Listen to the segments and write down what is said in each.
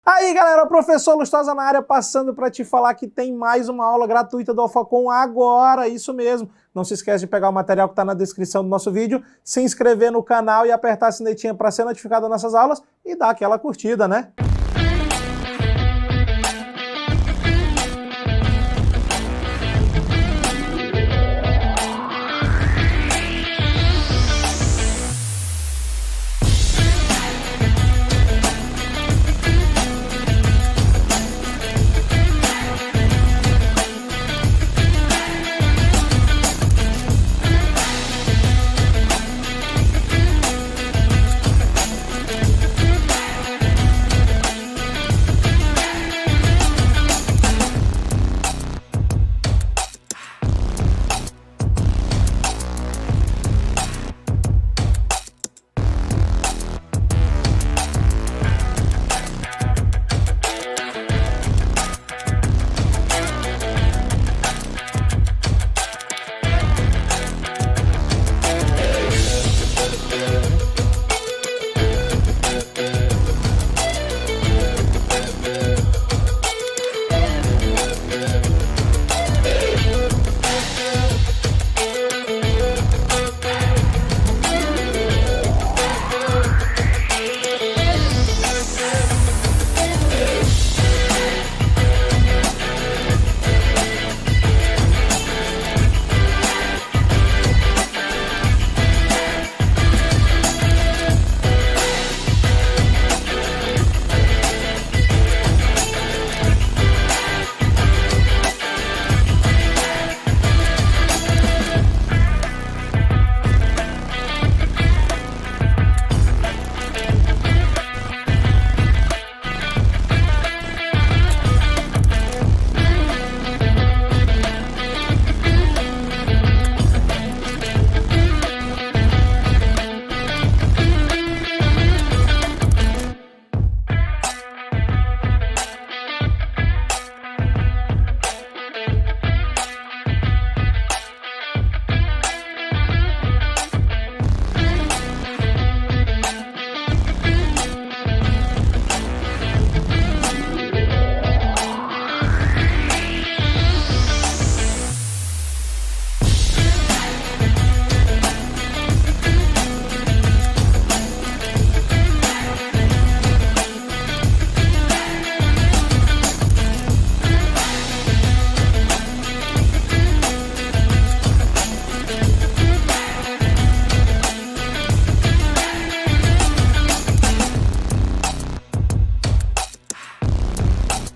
Aí galera, o professor Lustosa na área passando para te falar que tem mais uma aula gratuita do Alphacom agora, isso mesmo. Não se esquece de pegar o material que está na descrição do nosso vídeo, se inscrever no canal e apertar a sinetinha para ser notificado das nossas aulas e dar aquela curtida, né?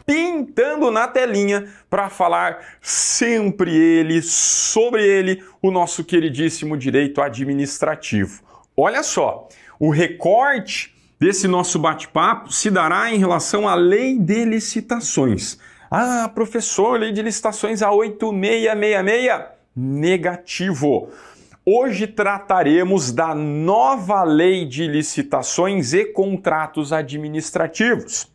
Pintando na telinha para falar sempre sobre ele, o nosso queridíssimo direito administrativo. Olha só, o recorte desse nosso bate-papo se dará em relação à lei de licitações. Ah, professor, lei de licitações a 8666? Negativo. Hoje trataremos da nova lei de licitações e contratos administrativos.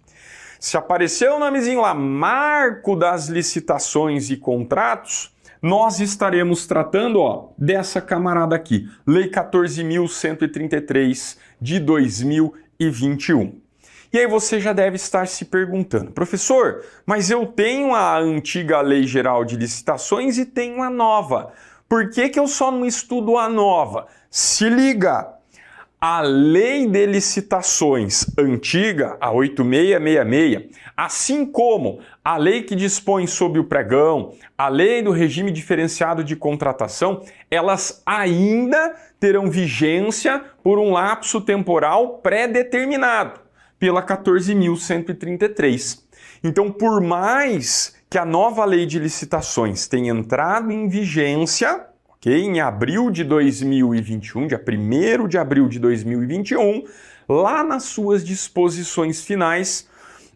Se aparecer o nomezinho lá, Marco das Licitações e Contratos, nós estaremos tratando dessa camarada aqui, Lei 14.133 de 2021. E aí você já deve estar se perguntando, professor, mas eu tenho a antiga Lei Geral de Licitações e tenho a nova. Por que eu só não estudo a nova? Se liga! A Lei de Licitações antiga, a 8666, assim como a lei que dispõe sobre o pregão, a lei do regime diferenciado de contratação, elas ainda terão vigência por um lapso temporal pré-determinado pela 14.133. Então, por mais que a nova Lei de Licitações tenha entrado em vigência, em abril de 2021, dia 1º de abril de 2021, lá nas suas disposições finais,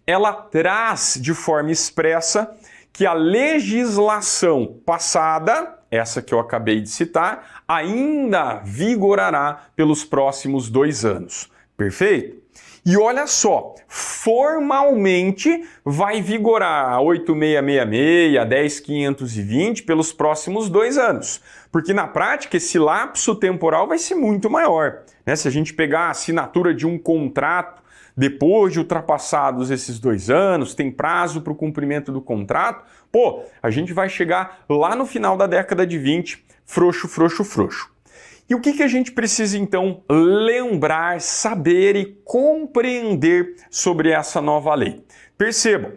ela traz de forma expressa que a legislação passada, essa que eu acabei de citar, ainda vigorará pelos próximos 2 anos. Perfeito? E olha só, formalmente vai vigorar a 8666, a 10520 pelos próximos 2 anos. Porque na prática esse lapso temporal vai ser muito maior, né? Se a gente pegar a assinatura de um contrato depois de ultrapassados esses 2 anos, tem prazo para o cumprimento do contrato, pô, a gente vai chegar lá no final da década de 20, frouxo, frouxo, frouxo. E o que a gente precisa, então, lembrar, saber e compreender sobre essa nova lei? Percebam,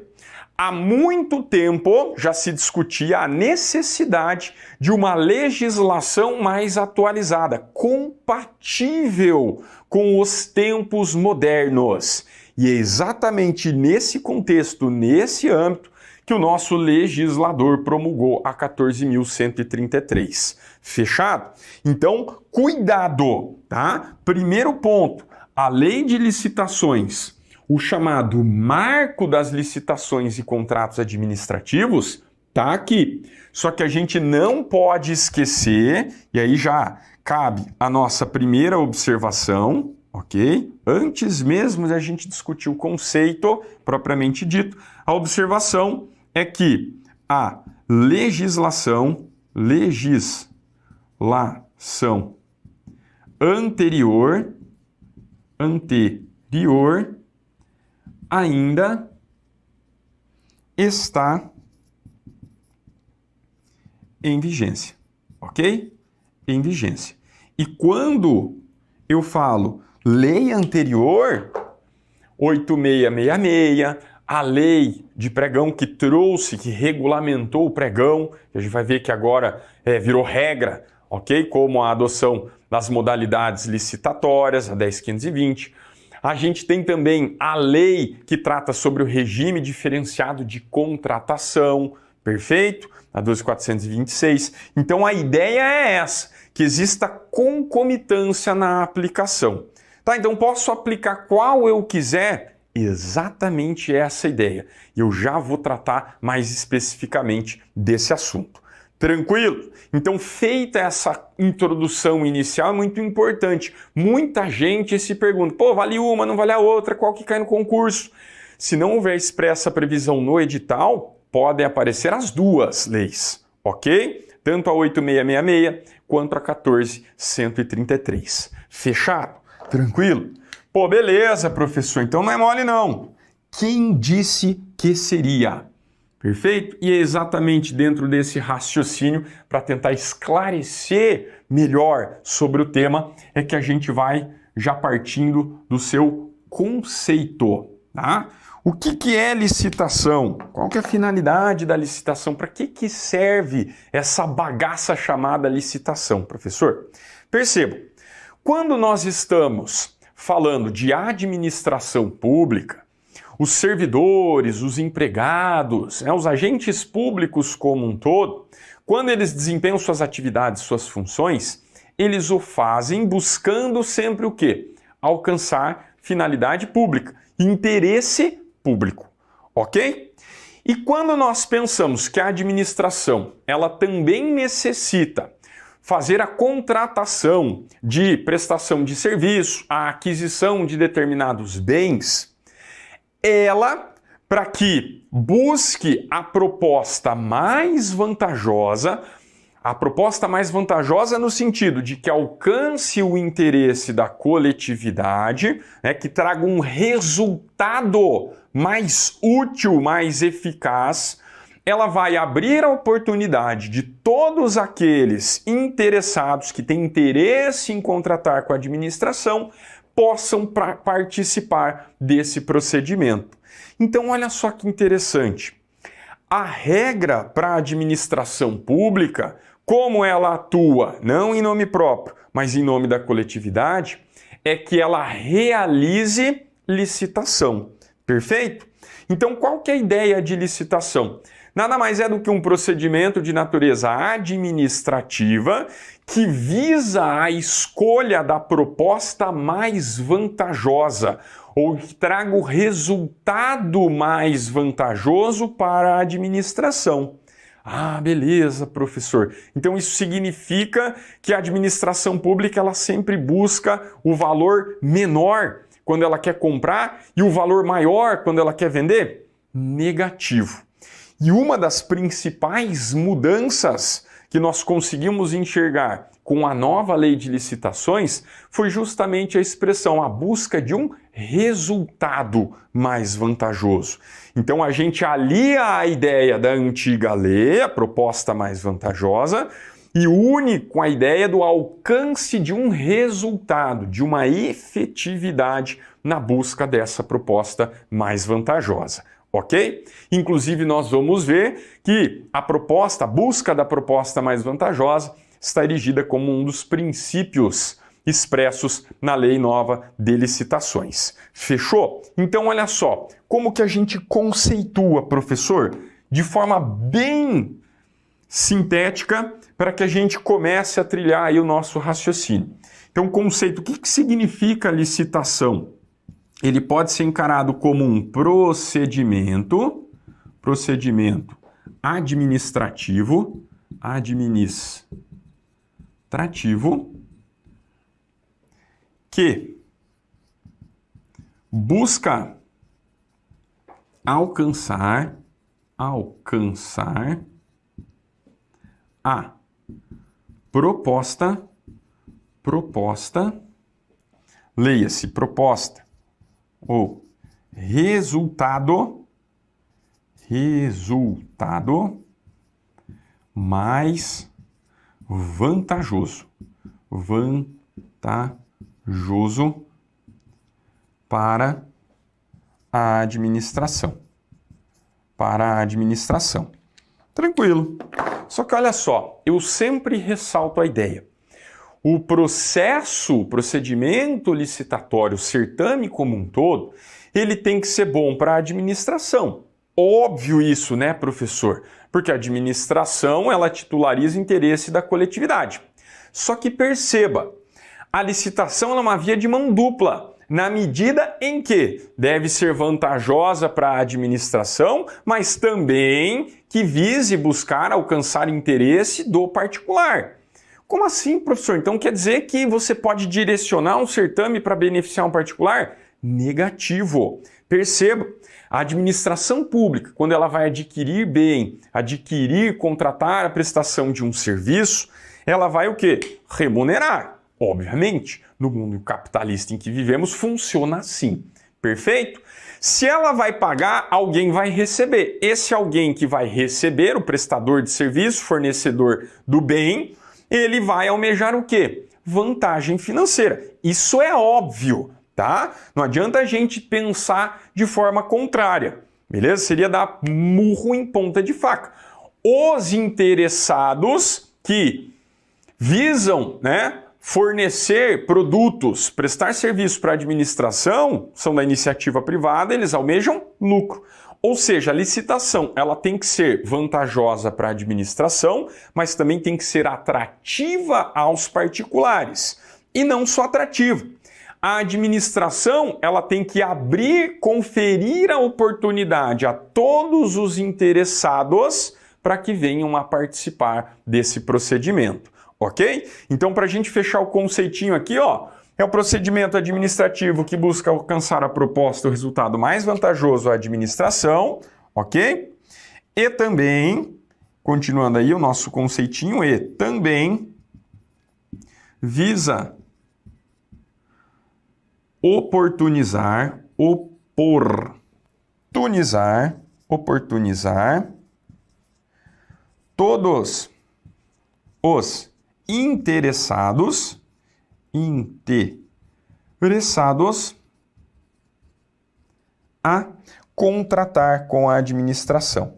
há muito tempo já se discutia a necessidade de uma legislação mais atualizada, compatível com os tempos modernos. E é exatamente nesse contexto, nesse âmbito, que o nosso legislador promulgou a 14.133. Fechado? Então, cuidado, tá? Primeiro ponto, a lei de licitações, o chamado marco das licitações e contratos administrativos, tá aqui. Só que a gente não pode esquecer, e aí já cabe a nossa primeira observação, ok? Antes mesmo da gente discutir o conceito propriamente dito, a observação é que a legislação anterior ainda está em vigência, ok? Em vigência. E quando eu falo lei anterior, 8666, a lei de pregão que trouxe, que regulamentou o pregão, que a gente vai ver que agora virou regra, ok? Como a adoção das modalidades licitatórias, a 10.520. A gente tem também a lei que trata sobre o regime diferenciado de contratação, perfeito? A 12.426. Então a ideia é essa, que exista concomitância na aplicação. Tá? Então posso aplicar qual eu quiser? Exatamente essa ideia. E eu já vou tratar mais especificamente desse assunto. Tranquilo? Então, feita essa introdução inicial, é muito importante. Muita gente se pergunta, pô, vale uma, não vale a outra, qual que cai no concurso? Se não houver expressa previsão no edital, podem aparecer as duas leis, ok? Tanto a 8666 quanto a 14.133. Fechado? Tranquilo? Pô, beleza, professor, então não é mole não. Quem disse que seria? Perfeito? E é exatamente dentro desse raciocínio, para tentar esclarecer melhor sobre o tema, é que a gente vai já partindo do seu conceito, tá? O que é licitação? Qual que é a finalidade da licitação? Para que serve essa bagaça chamada licitação, professor? Perceba, quando nós estamos falando de administração pública, os servidores, os empregados, os agentes públicos como um todo, quando eles desempenham suas atividades, suas funções, eles o fazem buscando sempre o quê? Alcançar finalidade pública, interesse público, ok? E quando nós pensamos que a administração, ela também necessita fazer a contratação de prestação de serviço, a aquisição de determinados bens, ela, para que busque a proposta mais vantajosa no sentido de que alcance o interesse da coletividade, que traga um resultado mais útil, mais eficaz, ela vai abrir a oportunidade de todos aqueles interessados que têm interesse em contratar com a administração possam participar desse procedimento. Então, olha só que interessante. A regra para a administração pública, como ela atua, não em nome próprio, mas em nome da coletividade, é que ela realize licitação. Perfeito? Então, qual que é a ideia de licitação? Nada mais é do que um procedimento de natureza administrativa que visa a escolha da proposta mais vantajosa ou que traga o resultado mais vantajoso para a administração. Ah, beleza, professor. Então isso significa que a administração pública ela sempre busca o valor menor quando ela quer comprar e o valor maior quando ela quer vender? Negativo. E uma das principais mudanças que nós conseguimos enxergar com a nova lei de licitações foi justamente a expressão, a busca de um resultado mais vantajoso. Então a gente alia a ideia da antiga lei, a proposta mais vantajosa, e une com a ideia do alcance de um resultado, de uma efetividade na busca dessa proposta mais vantajosa. Ok? Inclusive, nós vamos ver que a busca da proposta mais vantajosa está erigida como um dos princípios expressos na Lei Nova de Licitações. Fechou? Então, olha só, como que a gente conceitua, professor, de forma bem sintética, para que a gente comece a trilhar aí o nosso raciocínio. Então, conceito, o que significa licitação? Ele pode ser encarado como um procedimento administrativo que busca alcançar a proposta, leia-se proposta, ou resultado mais vantajoso para a administração. Tranquilo. Só que olha só, eu sempre ressalto a ideia. O procedimento licitatório, o certame como um todo, ele tem que ser bom para a administração. Óbvio isso, né, professor? Porque a administração, ela titulariza o interesse da coletividade. Só que perceba, a licitação é uma via de mão dupla, na medida em que deve ser vantajosa para a administração, mas também que vise buscar alcançar interesse do particular. Como assim, professor? Então quer dizer que você pode direcionar um certame para beneficiar um particular? Negativo. Perceba, a administração pública, quando ela vai adquirir bem, contratar a prestação de um serviço, ela vai o quê? Remunerar. Obviamente, no mundo capitalista em que vivemos, funciona assim. Perfeito? Se ela vai pagar, alguém vai receber. Esse alguém que vai receber, o prestador de serviço, fornecedor do bem, ele vai almejar o quê? Vantagem financeira. Isso é óbvio, tá? Não adianta a gente pensar de forma contrária, beleza? Seria dar murro em ponta de faca. Os interessados que visam, fornecer produtos, prestar serviço para a administração, são da iniciativa privada, eles almejam lucro. Ou seja, a licitação ela tem que ser vantajosa para a administração, mas também tem que ser atrativa aos particulares. E não só atrativa. A administração ela tem que conferir a oportunidade a todos os interessados para que venham a participar desse procedimento. Ok? Então, para a gente fechar o conceitinho aqui, é o procedimento administrativo que busca alcançar a proposta, o resultado mais vantajoso à administração, ok? E também, continuando aí o nosso conceitinho, e também visa oportunizar todos os interessados a contratar com a administração.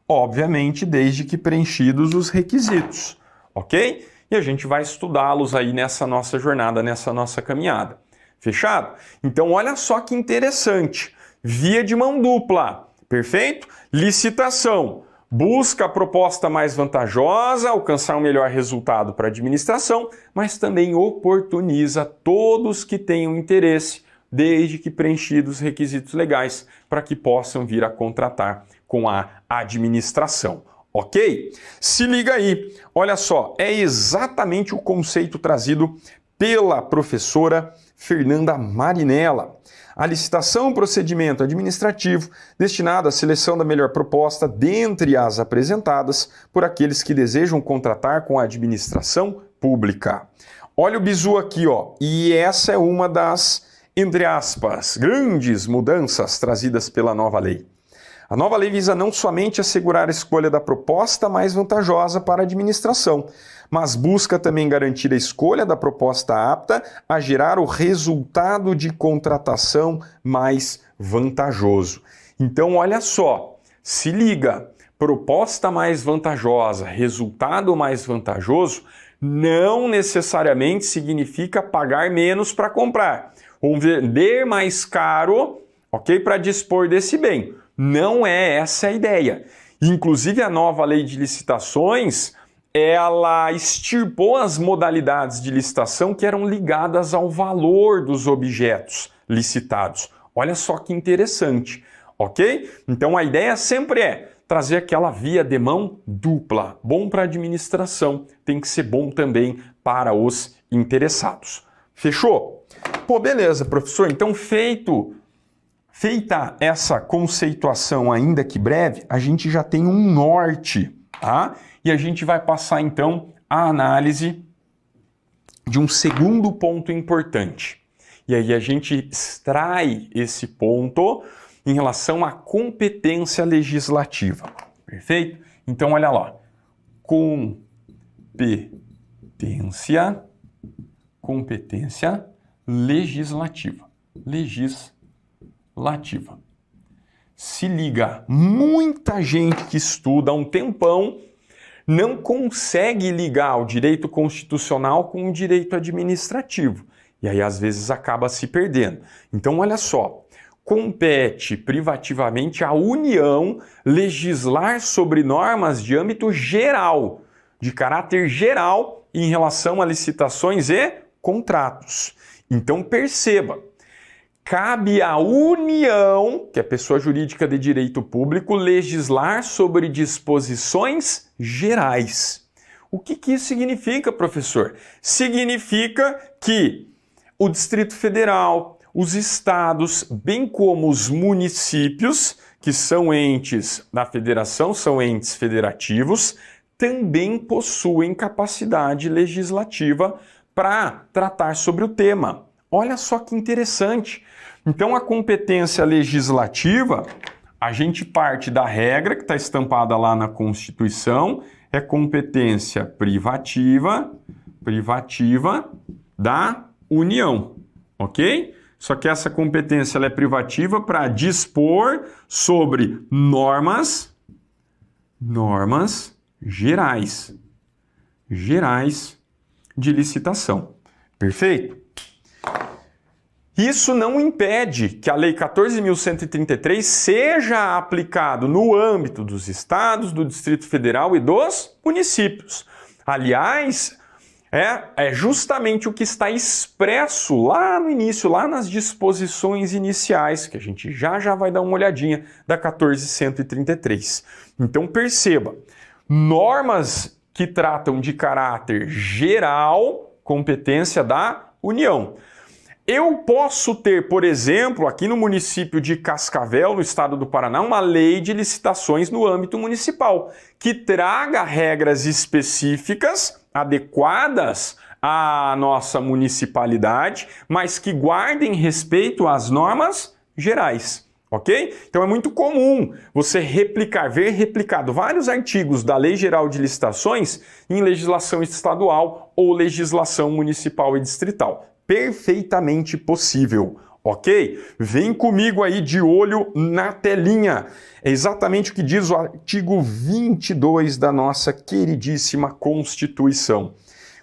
Obviamente, desde que preenchidos os requisitos, ok? E a gente vai estudá-los aí nessa nossa jornada, nessa nossa caminhada. Fechado? Então, olha só que interessante. Via de mão dupla. Perfeito? Licitação. Busca a proposta mais vantajosa, alcançar um melhor resultado para a administração, mas também oportuniza todos que tenham interesse, desde que preenchidos os requisitos legais, para que possam vir a contratar com a administração. Ok? Se liga aí. Olha só, é exatamente o conceito trazido pela professora Fernanda Marinella. A licitação é um procedimento administrativo destinado à seleção da melhor proposta dentre as apresentadas por aqueles que desejam contratar com a administração pública. Olha o bizu aqui, ó. E essa é uma das, entre aspas, grandes mudanças trazidas pela nova lei. A nova lei visa não somente assegurar a escolha da proposta mais vantajosa para a administração, mas busca também garantir a escolha da proposta apta a gerar o resultado de contratação mais vantajoso. Então, olha só, se liga, proposta mais vantajosa, resultado mais vantajoso, não necessariamente significa pagar menos para comprar, ou vender mais caro, ok, para dispor desse bem. Não é essa a ideia. Inclusive, a nova lei de licitações, ela extirpou as modalidades de licitação que eram ligadas ao valor dos objetos licitados. Olha só que interessante, ok? Então, a ideia sempre é trazer aquela via de mão dupla. Bom para a administração, tem que ser bom também para os interessados. Fechou? Pô, beleza, professor. Então, feita essa conceituação, ainda que breve, a gente já tem um norte, tá? E a gente vai passar, então, a análise de um segundo ponto importante. E aí a gente extrai esse ponto em relação à competência legislativa. Perfeito? Então, olha lá. Competência legislativa. Se liga, muita gente que estuda há um tempão não consegue ligar o direito constitucional com o direito administrativo. E aí, às vezes, acaba se perdendo. Então, olha só. Compete privativamente à União legislar sobre normas de âmbito geral, de caráter geral, em relação a licitações e contratos. Então, perceba. Cabe à União, que é pessoa jurídica de direito público, legislar sobre disposições gerais. O que isso significa, professor? Significa que o Distrito Federal, os estados, bem como os municípios, que são entes da federação, são entes federativos, também possuem capacidade legislativa para tratar sobre o tema. Olha só que interessante. Então, a competência legislativa, a gente parte da regra que está estampada lá na Constituição, é competência privativa da União, ok? Só que essa competência ela é privativa para dispor sobre normas gerais de licitação. Perfeito? Isso não impede que a Lei 14.133 seja aplicado no âmbito dos estados, do Distrito Federal e dos municípios. Aliás, é justamente o que está expresso lá no início, lá nas disposições iniciais, que a gente já vai dar uma olhadinha da 14.133. Então perceba, normas que tratam de caráter geral, competência da União. Eu posso ter, por exemplo, aqui no município de Cascavel, no estado do Paraná, uma lei de licitações no âmbito municipal, que traga regras específicas, adequadas à nossa municipalidade, mas que guardem respeito às normas gerais, ok? Então é muito comum você ver replicado vários artigos da Lei Geral de Licitações em legislação estadual ou legislação municipal e distrital. Perfeitamente possível, ok? Vem comigo aí de olho na telinha. É exatamente o que diz o artigo 22 da nossa queridíssima Constituição.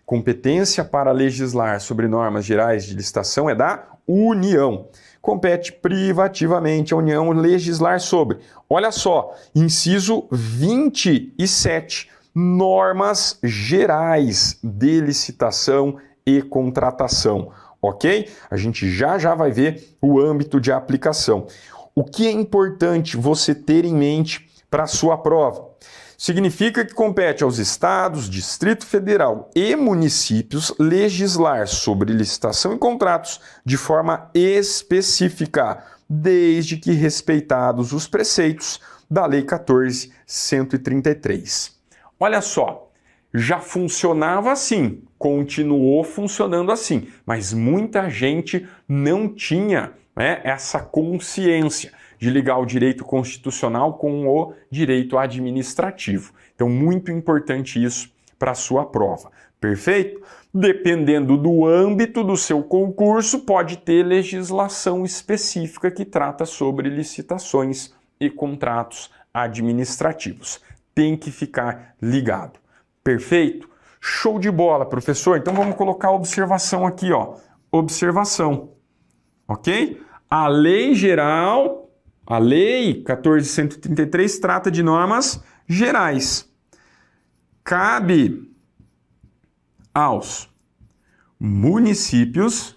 Competência para legislar sobre normas gerais de licitação é da União. Compete privativamente à União legislar sobre, olha só, inciso 27, normas gerais de licitação e contratação, ok? A gente já vai ver o âmbito de aplicação. O que é importante você ter em mente para a sua prova? Significa que compete aos estados, Distrito Federal e municípios legislar sobre licitação e contratos de forma específica, desde que respeitados os preceitos da Lei 14.133. Olha só, já funcionava assim, continuou funcionando assim, mas muita gente não tinha, né, essa consciência de ligar o direito constitucional com o direito administrativo. Então, muito importante isso para a sua prova. Perfeito? Dependendo do âmbito do seu concurso, pode ter legislação específica que trata sobre licitações e contratos administrativos. Tem que ficar ligado. Perfeito? Show de bola, professor. Então, vamos colocar a observação aqui, ó. Observação. Ok? A lei geral... A Lei 14.133 trata de normas gerais. Cabe aos municípios,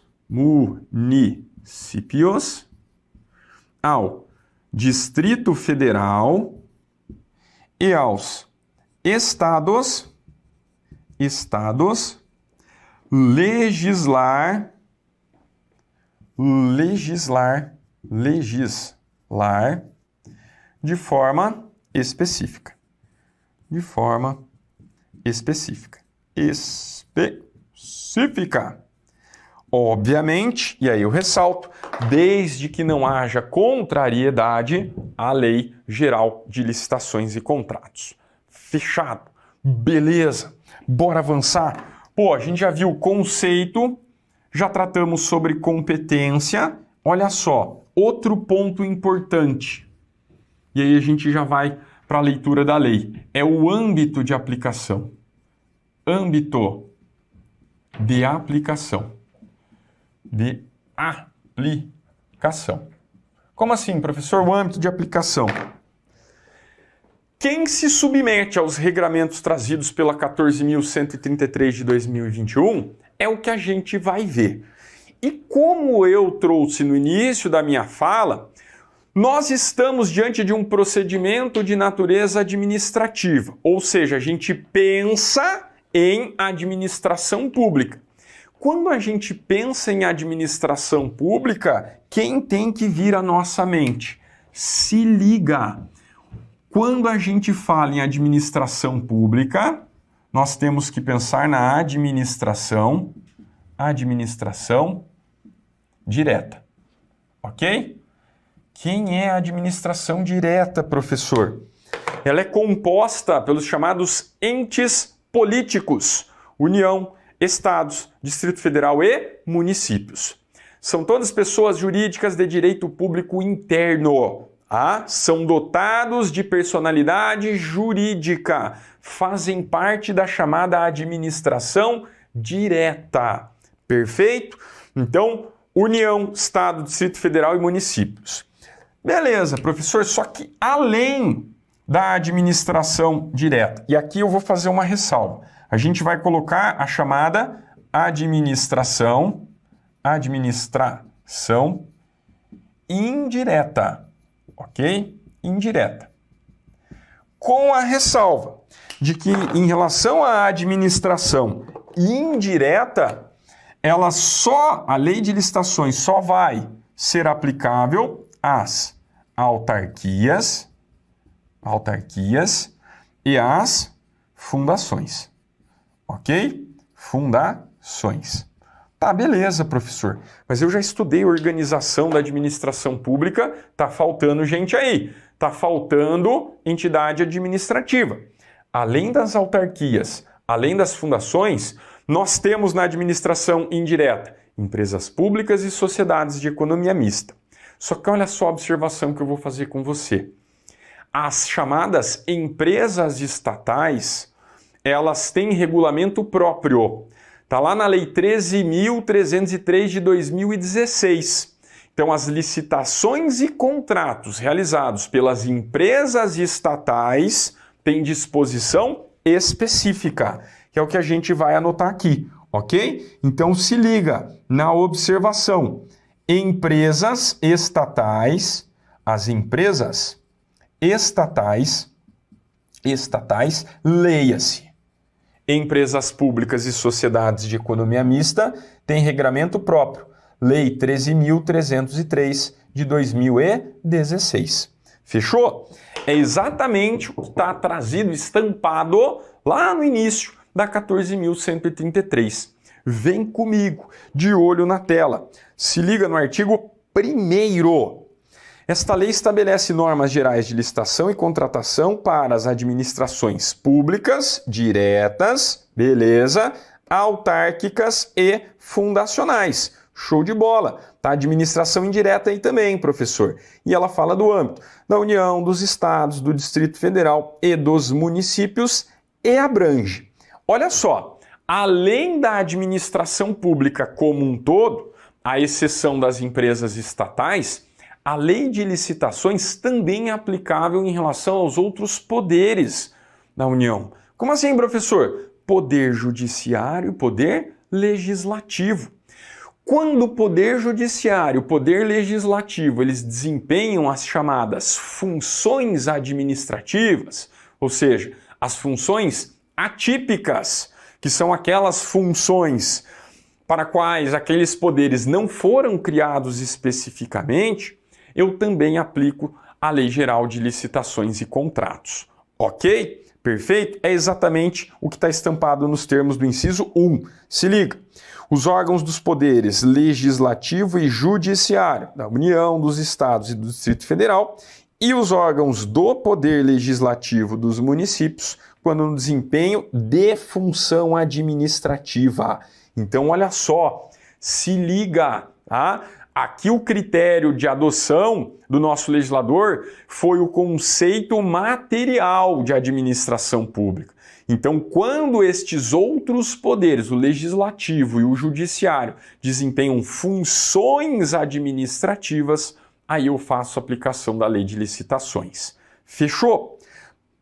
ao Distrito Federal e aos estados, legislar de forma específica. Obviamente, e aí eu ressalto, desde que não haja contrariedade à Lei Geral de Licitações e Contratos. Fechado. Beleza. Bora avançar? Pô, a gente já viu o conceito, já tratamos sobre competência. Olha só. Outro ponto importante, e aí a gente já vai para a leitura da lei, é o âmbito de aplicação. Âmbito de aplicação. Como assim, professor? O âmbito de aplicação. Quem se submete aos regramentos trazidos pela 14.133 de 2021 é o que a gente vai ver. E como eu trouxe no início da minha fala, nós estamos diante de um procedimento de natureza administrativa, ou seja, a gente pensa em administração pública. Quando a gente pensa em administração pública, quem tem que vir à nossa mente? Se liga! Quando a gente fala em administração pública, nós temos que pensar na administração direta, ok? Quem é a administração direta, professor? Ela é composta pelos chamados entes políticos, União, Estados, Distrito Federal e municípios. São todas pessoas jurídicas de direito público interno, são dotados de personalidade jurídica, fazem parte da chamada administração direta. Perfeito? Então, União, Estado, Distrito Federal e municípios. Beleza, professor, só que além da administração direta, e aqui eu vou fazer uma ressalva, a gente vai colocar a chamada administração indireta, ok? Indireta. Com a ressalva de que em relação à administração indireta, a lei de licitações só vai ser aplicável às autarquias e às fundações. Ok? Fundações. Tá, beleza, professor. Mas eu já estudei organização da administração pública, tá faltando gente aí. Tá faltando entidade administrativa. Além das autarquias, além das fundações, nós temos na administração indireta empresas públicas e sociedades de economia mista. Só que olha só a observação que eu vou fazer com você. As chamadas empresas estatais, elas têm regulamento próprio. Está lá na Lei 13.303 de 2016. Então, as licitações e contratos realizados pelas empresas estatais têm disposição específica, que é o que a gente vai anotar aqui, ok? Então, se liga na observação. Empresas estatais, as empresas estatais, estatais, leia-se. Empresas públicas e sociedades de economia mista têm regramento próprio, Lei 13.303 de 2016. Fechou? É exatamente o que está trazido, estampado lá no início da 14.133. Vem comigo, de olho na tela. Se liga no artigo 1º. Esta lei estabelece normas gerais de licitação e contratação para as administrações públicas, diretas, beleza, autárquicas e fundacionais. Show de bola! Tá? Administração indireta aí também, professor. E ela fala do âmbito da União, dos estados, do Distrito Federal e dos municípios e abrange. Olha só, além da administração pública como um todo, à exceção das empresas estatais, a lei de licitações também é aplicável em relação aos outros poderes da União. Como assim, professor? Poder judiciário e poder legislativo. Quando o poder judiciário e o poder legislativo eles desempenham as chamadas funções administrativas, ou seja, as funções atípicas, que são aquelas funções para quais aqueles poderes não foram criados especificamente, eu também aplico a Lei Geral de Licitações e Contratos. Ok? Perfeito? É exatamente o que está estampado nos termos do inciso 1. Se liga. Os órgãos dos poderes legislativo e judiciário da União, dos Estados e do Distrito Federal e os órgãos do poder legislativo dos municípios quando no desempenho de função administrativa. Então, olha só, se liga, tá? Aqui o critério de adoção do nosso legislador foi o conceito material de administração pública. Então, quando estes outros poderes, o legislativo e o judiciário, desempenham funções administrativas, aí eu faço aplicação da lei de licitações. Fechou?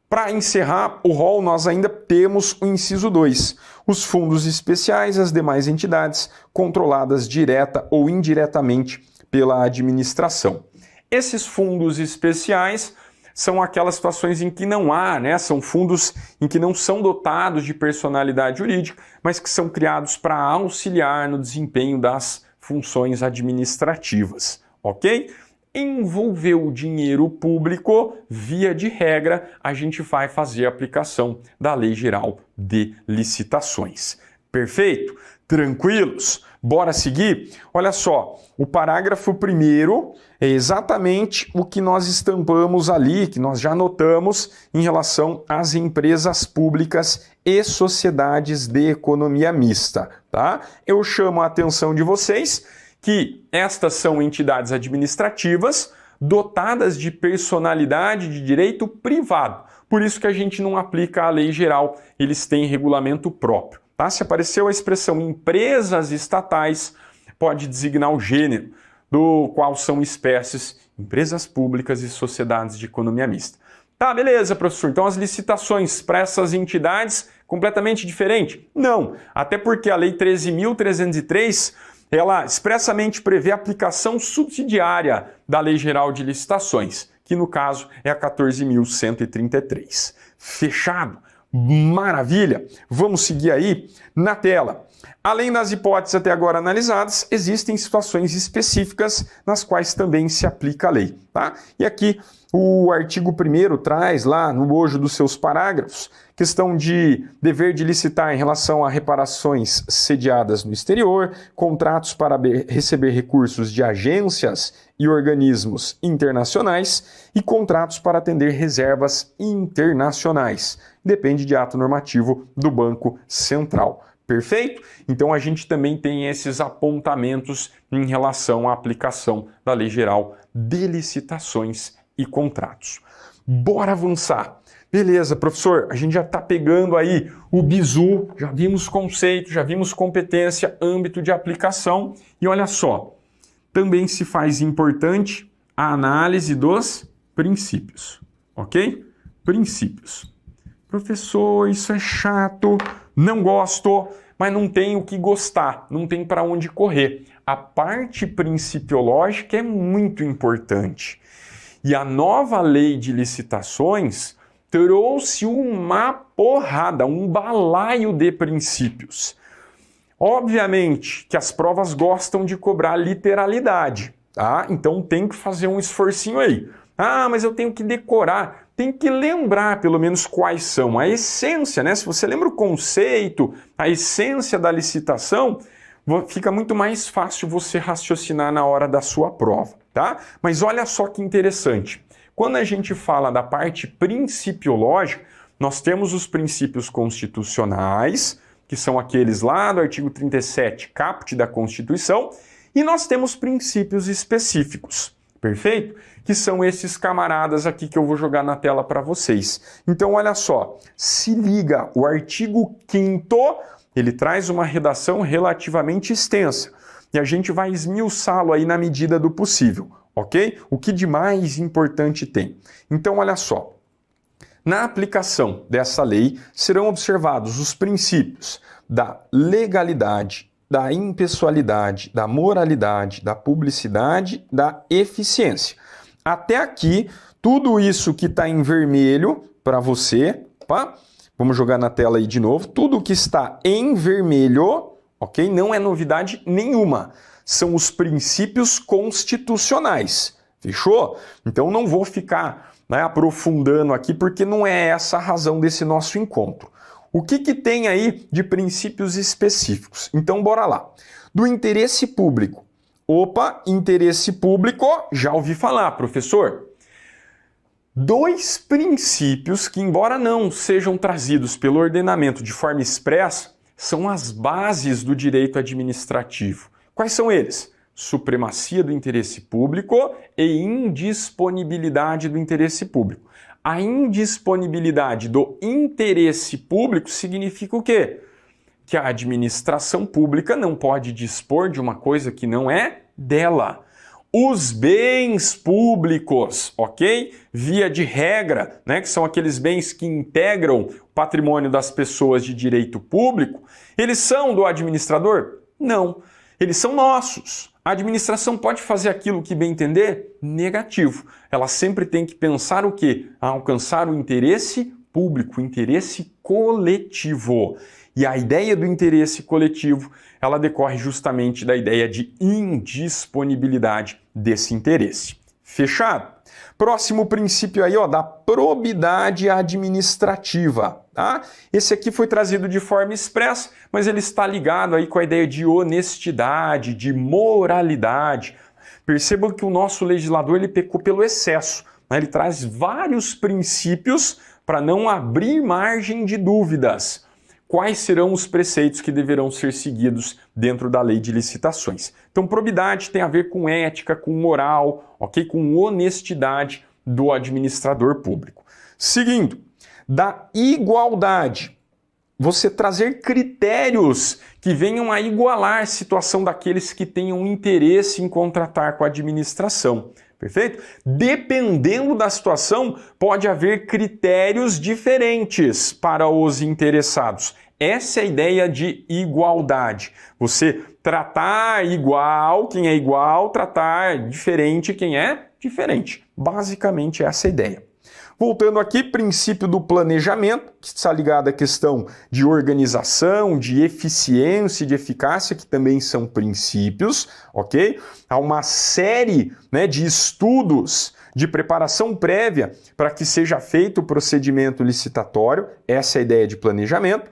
Para encerrar o rol, nós ainda temos o inciso 2, os fundos especiais e as demais entidades controladas direta ou indiretamente pela administração. Esses fundos especiais são aquelas situações em que não há, são fundos em que não são dotados de personalidade jurídica, mas que são criados para auxiliar no desempenho das funções administrativas, ok? Envolveu o dinheiro público, via de regra, a gente vai fazer a aplicação da Lei Geral de Licitações. Perfeito? Tranquilos? Bora seguir? Olha só, o parágrafo 1º é exatamente o que nós estampamos ali, que nós já notamos em relação às empresas públicas e sociedades de economia mista, tá? Eu chamo a atenção de vocês que estas são entidades administrativas dotadas de personalidade de direito privado. Por isso que a gente não aplica a lei geral, eles têm regulamento próprio. Tá? Se apareceu a expressão empresas estatais, pode designar o gênero, do qual são espécies, empresas públicas e sociedades de economia mista. Tá, beleza, professor. Então as licitações para essas entidades completamente diferente? Não, até porque a Lei 13.303 ela expressamente prevê a aplicação subsidiária da Lei Geral de Licitações, que no caso é a 14.133. Fechado? Maravilha! Vamos seguir aí na tela. Além das hipóteses até agora analisadas, existem situações específicas nas quais também se aplica a lei, tá? E aqui o artigo 1º traz lá no bojo dos seus parágrafos questão de dever de licitar em relação a reparações sediadas no exterior, contratos para receber recursos de agências e organismos internacionais e contratos para atender reservas internacionais. Depende de ato normativo do Banco Central. Perfeito? Então a gente também tem esses apontamentos em relação à aplicação da Lei Geral de Licitações e Contratos. Bora avançar. Beleza, professor, a gente já está pegando aí o bizu, já vimos conceito, já vimos competência, âmbito de aplicação e olha só, também se faz importante a análise dos princípios, ok? Princípios. Professor, isso é chato, não gosto, mas não tem o que gostar, não tem para onde correr. A parte principiológica é muito importante. E a nova lei de licitações trouxe uma porrada, um balaio de princípios. Obviamente que as provas gostam de cobrar literalidade, tá? Então tem que fazer um esforcinho aí. Ah, mas eu tenho que decorar, tem que lembrar pelo menos quais são. A essência, né? Se você lembra o conceito, a essência da licitação, fica muito mais fácil você raciocinar na hora da sua prova, tá? Mas olha só que interessante. Quando a gente fala da parte principiológica, nós temos os princípios constitucionais, que são aqueles lá do artigo 37, caput da Constituição, e nós temos princípios específicos, perfeito? Que são esses camaradas aqui que eu vou jogar na tela para vocês. Então, olha só, se liga, o artigo 5º, ele traz uma redação relativamente extensa, e a gente vai esmiuçá-lo aí na medida do possível, ok? O que de mais importante tem? Então, olha só. Na aplicação dessa lei, serão observados os princípios da legalidade, da impessoalidade, da moralidade, da publicidade, da eficiência. Até aqui, tudo isso que está em vermelho para você, tá? Vamos jogar na tela aí de novo. Tudo que está em vermelho, ok? Não é novidade nenhuma. São os princípios constitucionais. Fechou? Então não vou ficar aprofundando aqui, porque não é essa a razão desse nosso encontro. O que tem aí de princípios específicos? Então, bora lá. Do interesse público. Opa, interesse público, já ouvi falar, professor. Dois princípios que, embora não sejam trazidos pelo ordenamento de forma expressa, são as bases do direito administrativo. Quais são eles? Supremacia do interesse público e indisponibilidade do interesse público. A indisponibilidade do interesse público significa o quê? Que a administração pública não pode dispor de uma coisa que não é dela. Os bens públicos, ok? Via de regra, né, que são aqueles bens que integram o patrimônio das pessoas de direito público, eles são do administrador? Não. Eles são nossos. A administração pode fazer aquilo que bem entender? Negativo. Ela sempre tem que pensar o quê? Alcançar o interesse público, o interesse coletivo. E a ideia do interesse coletivo, ela decorre justamente da ideia de indisponibilidade desse interesse. Fechado? Próximo princípio aí, ó, da probidade administrativa, tá? Esse aqui foi trazido de forma expressa, mas ele está ligado aí com a ideia de honestidade, de moralidade. Percebam que o nosso legislador, ele pecou pelo excesso, né? Ele traz vários princípios para não abrir margem de dúvidas. Quais serão os preceitos que deverão ser seguidos dentro da lei de licitações? Então, probidade tem a ver com ética, com moral, ok? Com honestidade do administrador público. Seguindo, da igualdade. Você trazer critérios que venham a igualar a situação daqueles que tenham interesse em contratar com a administração. Perfeito? Dependendo da situação, pode haver critérios diferentes para os interessados. Essa é a ideia de igualdade. Você tratar igual quem é igual, tratar diferente quem é diferente. Basicamente essa é a ideia. Voltando aqui, princípio do planejamento, que está ligado à questão de organização, de eficiência e de eficácia, que também são princípios, ok? Há uma série, né, de estudos de preparação prévia para que seja feito o procedimento licitatório, essa é a ideia de planejamento.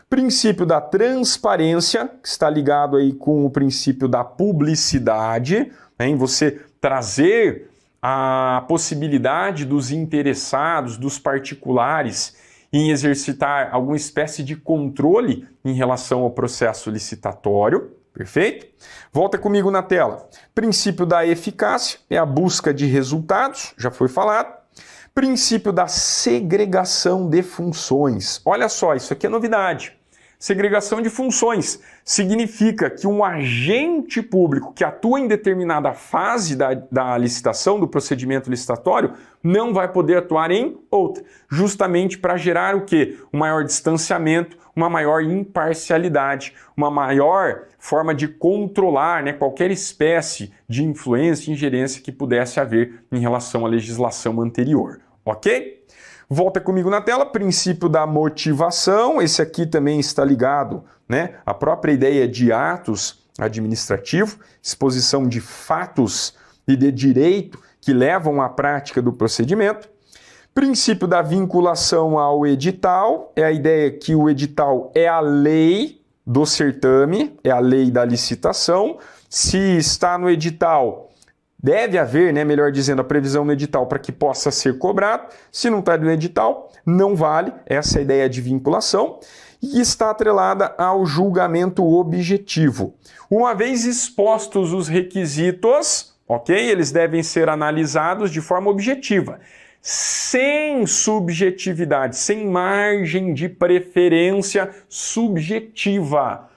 Princípio da transparência, que está ligado aí com o princípio da publicidade, né, em você trazer a possibilidade dos interessados, dos particulares, em exercitar alguma espécie de controle em relação ao processo licitatório, perfeito? Volta comigo na tela. Princípio da eficácia é a busca de resultados, já foi falado. Princípio da segregação de funções. Olha só, isso aqui é novidade. Segregação de funções significa que um agente público que atua em determinada fase da licitação, do procedimento licitatório, não vai poder atuar em outra, justamente para gerar o quê? Um maior distanciamento, uma maior imparcialidade, uma maior forma de controlar, né, qualquer espécie de influência e ingerência que pudesse haver em relação à legislação anterior, ok? Volta comigo na tela, princípio da motivação, esse aqui também está ligado, né, à própria ideia de atos administrativo, exposição de fatos e de direito que levam à prática do procedimento. Princípio da vinculação ao edital, é a ideia que o edital é a lei do certame, é a lei da licitação. Se está no edital, deve haver, né, melhor dizendo, a previsão no edital para que possa ser cobrado. Se não está no edital, não vale. Essa é a ideia de vinculação. E está atrelada ao julgamento objetivo. Uma vez expostos os requisitos, ok? Eles devem ser analisados de forma objetiva, sem subjetividade, sem margem de preferência subjetiva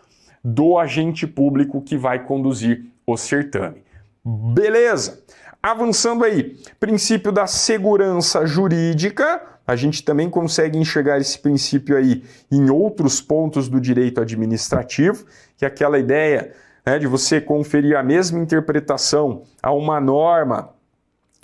do agente público que vai conduzir o certame. Beleza? Avançando aí, princípio da segurança jurídica, a gente também consegue enxergar esse princípio aí em outros pontos do direito administrativo, que é aquela ideia, né, de você conferir a mesma interpretação a uma norma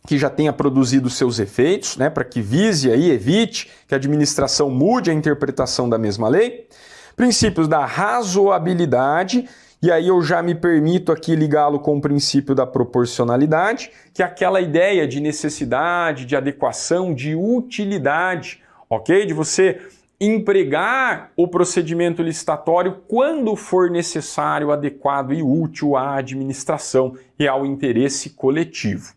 que já tenha produzido seus efeitos, né, para que vise aí, evite que a administração mude a interpretação da mesma lei. Princípios da razoabilidade, e aí eu já me permito aqui ligá-lo com o princípio da proporcionalidade, que é aquela ideia de necessidade, de adequação, de utilidade, ok? De você empregar o procedimento licitatório quando for necessário, adequado e útil à administração e ao interesse coletivo.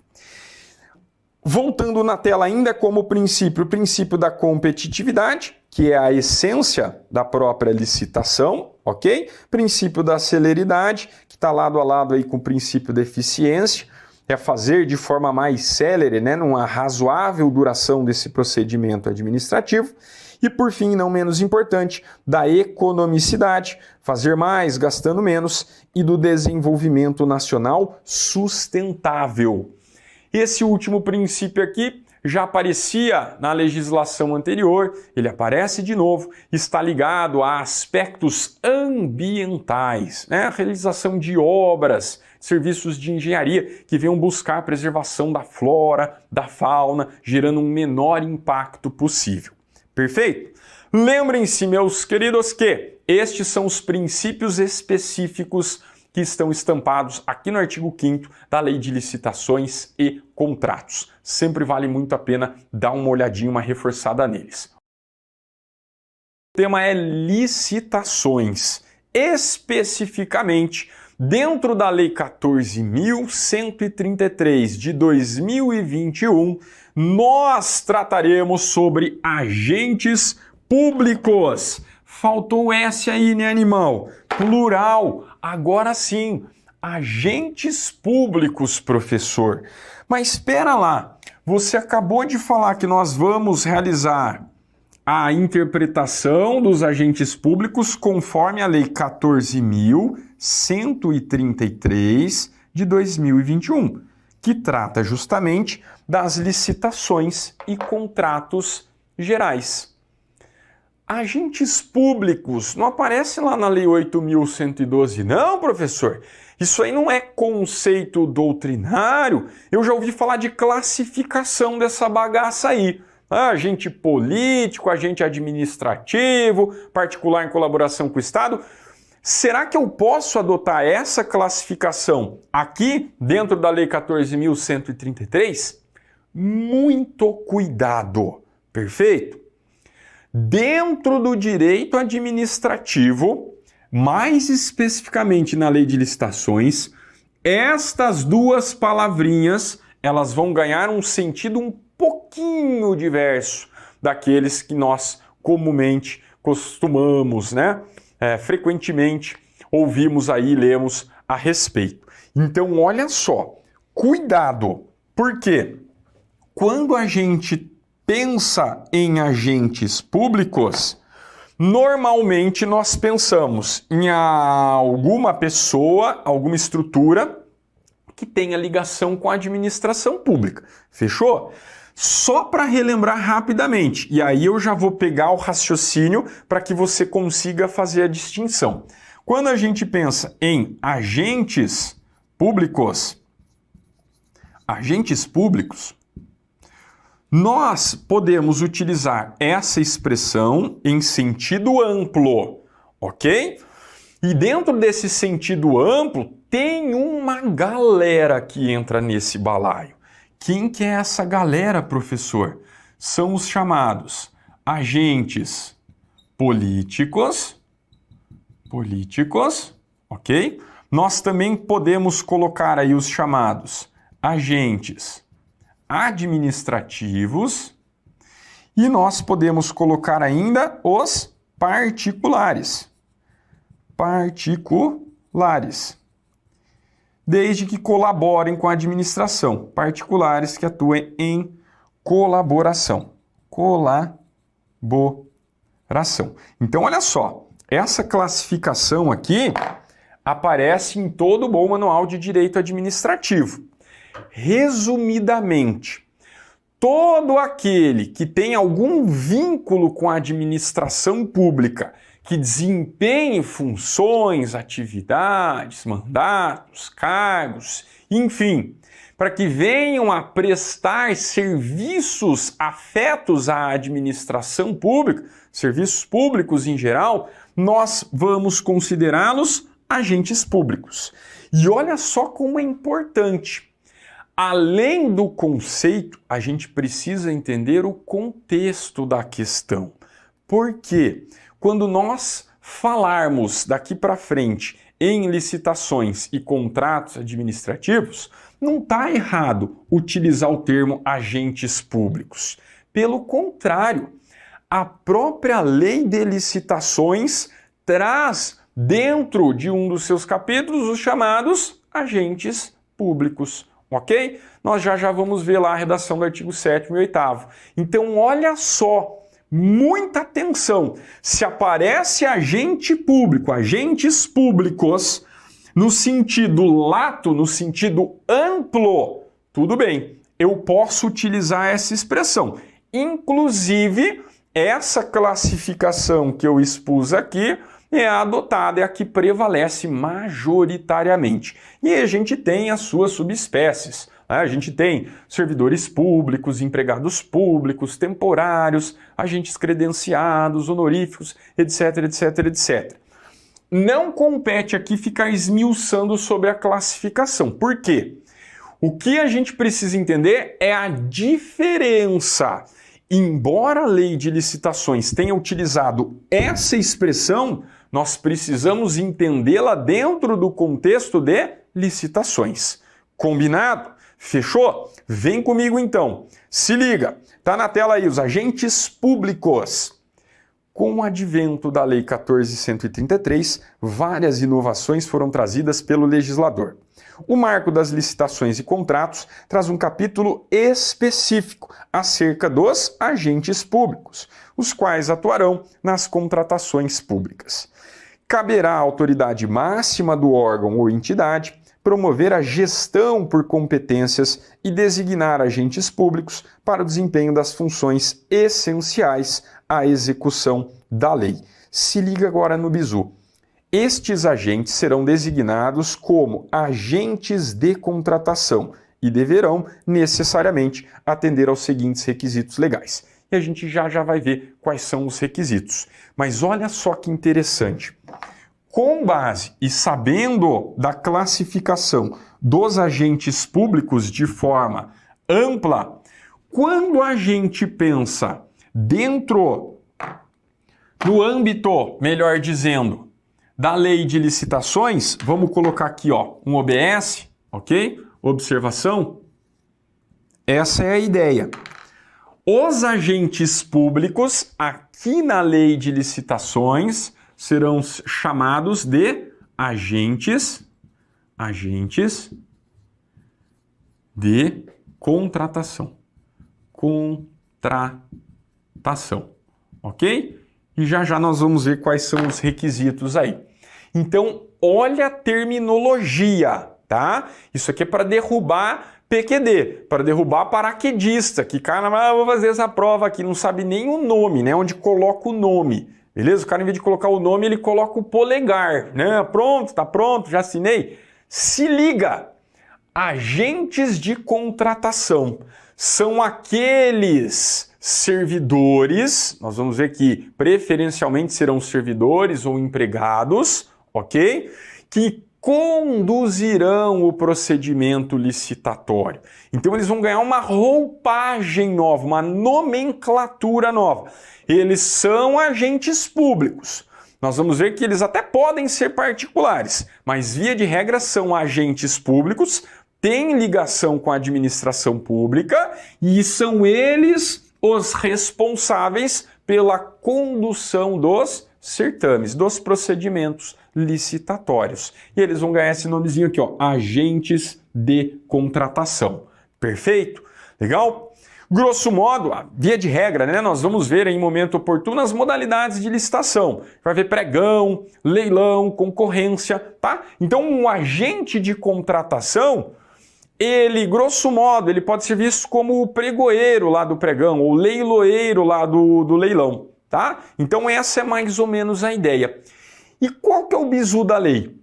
Voltando na tela ainda como princípio, o princípio da competitividade, que é a essência da própria licitação, ok? Princípio da celeridade, que está lado a lado aí com o princípio da eficiência, é fazer de forma mais célere, né, numa razoável duração desse procedimento administrativo. E por fim, não menos importante, da economicidade, fazer mais gastando menos, e do desenvolvimento nacional sustentável. Esse último princípio aqui já aparecia na legislação anterior, ele aparece de novo, está ligado a aspectos ambientais, né? A realização de obras, serviços de engenharia que venham buscar a preservação da flora, da fauna, gerando um menor impacto possível. Perfeito? Lembrem-se, meus queridos, que estes são os princípios específicos que estão estampados aqui no artigo 5º da Lei de Licitações e Contratos. Sempre vale muito a pena dar uma olhadinha, uma reforçada neles. O tema é licitações. Especificamente, dentro da Lei 14.133 de 2021, nós trataremos sobre agentes públicos. Faltou S aí, né, animal? Plural. Agora sim, agentes públicos, professor. Mas espera lá, você acabou de falar que nós vamos realizar a interpretação dos agentes públicos conforme a Lei 14.133 de 2021, que trata justamente das licitações e contratos gerais. Agentes públicos, não aparece lá na Lei 8.112, não, professor? Isso aí não é conceito doutrinário? Eu já ouvi falar de classificação dessa bagaça aí. Agente político, agente administrativo, particular em colaboração com o Estado. Será que eu posso adotar essa classificação aqui dentro da Lei 14.133? Muito cuidado, perfeito? Dentro do direito administrativo, mais especificamente na Lei de Licitações, estas duas palavrinhas, elas vão ganhar um sentido um pouquinho diverso daqueles que nós comumente costumamos, né? Frequentemente ouvimos aí, lemos a respeito. Então, olha só, cuidado, porque quando a gente pensa em agentes públicos, normalmente nós pensamos em alguma pessoa, alguma estrutura que tenha ligação com a administração pública. Fechou? Só para relembrar rapidamente, e aí eu já vou pegar o raciocínio para que você consiga fazer a distinção. Quando a gente pensa em agentes públicos, nós podemos utilizar essa expressão em sentido amplo, ok? E dentro desse sentido amplo, tem uma galera que entra nesse balaio. Quem que é essa galera, professor? São os chamados agentes políticos, ok? Nós também podemos colocar aí os chamados agentes administrativos e nós podemos colocar ainda os particulares. Desde que colaborem com a administração. Particulares que atuem em colaboração. Então, olha só, essa classificação aqui aparece em todo o bom manual de direito administrativo. Resumidamente, todo aquele que tem algum vínculo com a administração pública, que desempenhe funções, atividades, mandatos, cargos, enfim, para que venham a prestar serviços afetos à administração pública, serviços públicos em geral, nós vamos considerá-los agentes públicos. E olha só como é importante. Além do conceito, a gente precisa entender o contexto da questão. Por quê? Quando nós falarmos daqui para frente em licitações e contratos administrativos, não está errado utilizar o termo agentes públicos. Pelo contrário, a própria lei de licitações traz dentro de um dos seus capítulos os chamados agentes públicos, ok? Nós já vamos ver lá a redação do artigo 7º e 8º. Então, olha só, muita atenção. Se aparece agente público, agentes públicos, no sentido lato, no sentido amplo, tudo bem, eu posso utilizar essa expressão. Inclusive, essa classificação que eu expus aqui é a adotada, é a que prevalece majoritariamente. E a gente tem as suas subespécies. A gente tem servidores públicos, empregados públicos, temporários, agentes credenciados, honoríficos, etc, etc, etc. Não compete aqui ficar esmiuçando sobre a classificação. Por quê? O que a gente precisa entender é a diferença. Embora a lei de licitações tenha utilizado essa expressão, nós precisamos entendê-la dentro do contexto de licitações. Combinado? Fechou? Vem comigo então. Se liga, tá na tela aí os agentes públicos. Com o advento da Lei 14.133, várias inovações foram trazidas pelo legislador. O Marco das Licitações e Contratos traz um capítulo específico acerca dos agentes públicos, os quais atuarão nas contratações públicas. Caberá à autoridade máxima do órgão ou entidade promover a gestão por competências e designar agentes públicos para o desempenho das funções essenciais à execução da lei. Se liga agora no bizu. Estes agentes serão designados como agentes de contratação e deverão necessariamente atender aos seguintes requisitos legais. E a gente já vai ver quais são os requisitos. Mas olha só que interessante. Com base e sabendo da classificação dos agentes públicos de forma ampla, quando a gente pensa no âmbito, melhor dizendo, da lei de licitações, vamos colocar aqui um OBS, ok? Observação. Essa é a ideia. Os agentes públicos, aqui na lei de licitações, serão chamados de agentes de contratação. Ok? E já nós vamos ver quais são os requisitos aí. Então, olha a terminologia, tá? Isso aqui é para derrubar PQD, para derrubar paraquedista, que cara, vou fazer essa prova aqui, não sabe nem o nome, né? Onde coloca o nome. Beleza? O cara, em vez de colocar o nome, ele coloca o polegar, né? Pronto, tá pronto, já assinei. Se liga! agentes de contratação. São aqueles servidores, nós vamos ver que preferencialmente serão servidores ou empregados, ok? Que conduzirão o procedimento licitatório. Então eles vão ganhar uma roupagem nova, uma nomenclatura nova. Eles são agentes públicos. Nós vamos ver que eles até podem ser particulares, mas via de regra são agentes públicos, têm ligação com a administração pública e são eles os responsáveis pela condução dos certames, dos procedimentos licitatórios. E eles vão ganhar esse nomezinho aqui, ó, agentes de contratação. Perfeito? Legal? Grosso modo, via de regra, né, nós vamos ver em momento oportuno as modalidades de licitação. Vai ver pregão, leilão, concorrência, tá? Então, um agente de contratação, ele, grosso modo, ele pode ser visto como o pregoeiro lá do pregão, ou leiloeiro lá do leilão, tá? Então, essa é mais ou menos a ideia. E qual que é o bizu da lei?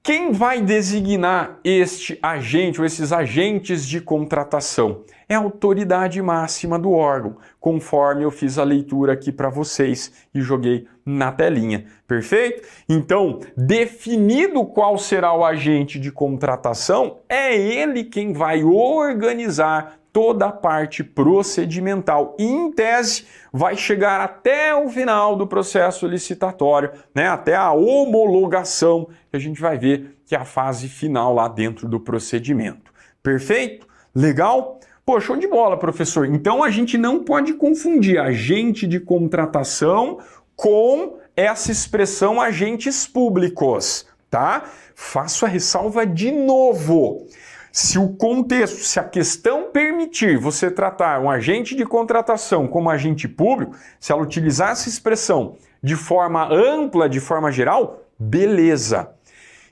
Quem vai designar este agente ou esses agentes de contratação? É a autoridade máxima do órgão, conforme eu fiz a leitura aqui para vocês e joguei na telinha. Perfeito? Então, definido qual será o agente de contratação, é ele quem vai organizar toda a parte procedimental e, em tese, vai chegar até o final do processo licitatório, né? Até a homologação, que a gente vai ver que é a fase final lá dentro do procedimento. Perfeito? Legal? Pô, show de bola, professor. Então a gente não pode confundir agente de contratação com essa expressão agentes públicos, tá? Faço a ressalva de novo. Se o contexto, se a questão permitir você tratar um agente de contratação como agente público, se ela utilizar essa expressão de forma ampla, de forma geral, beleza.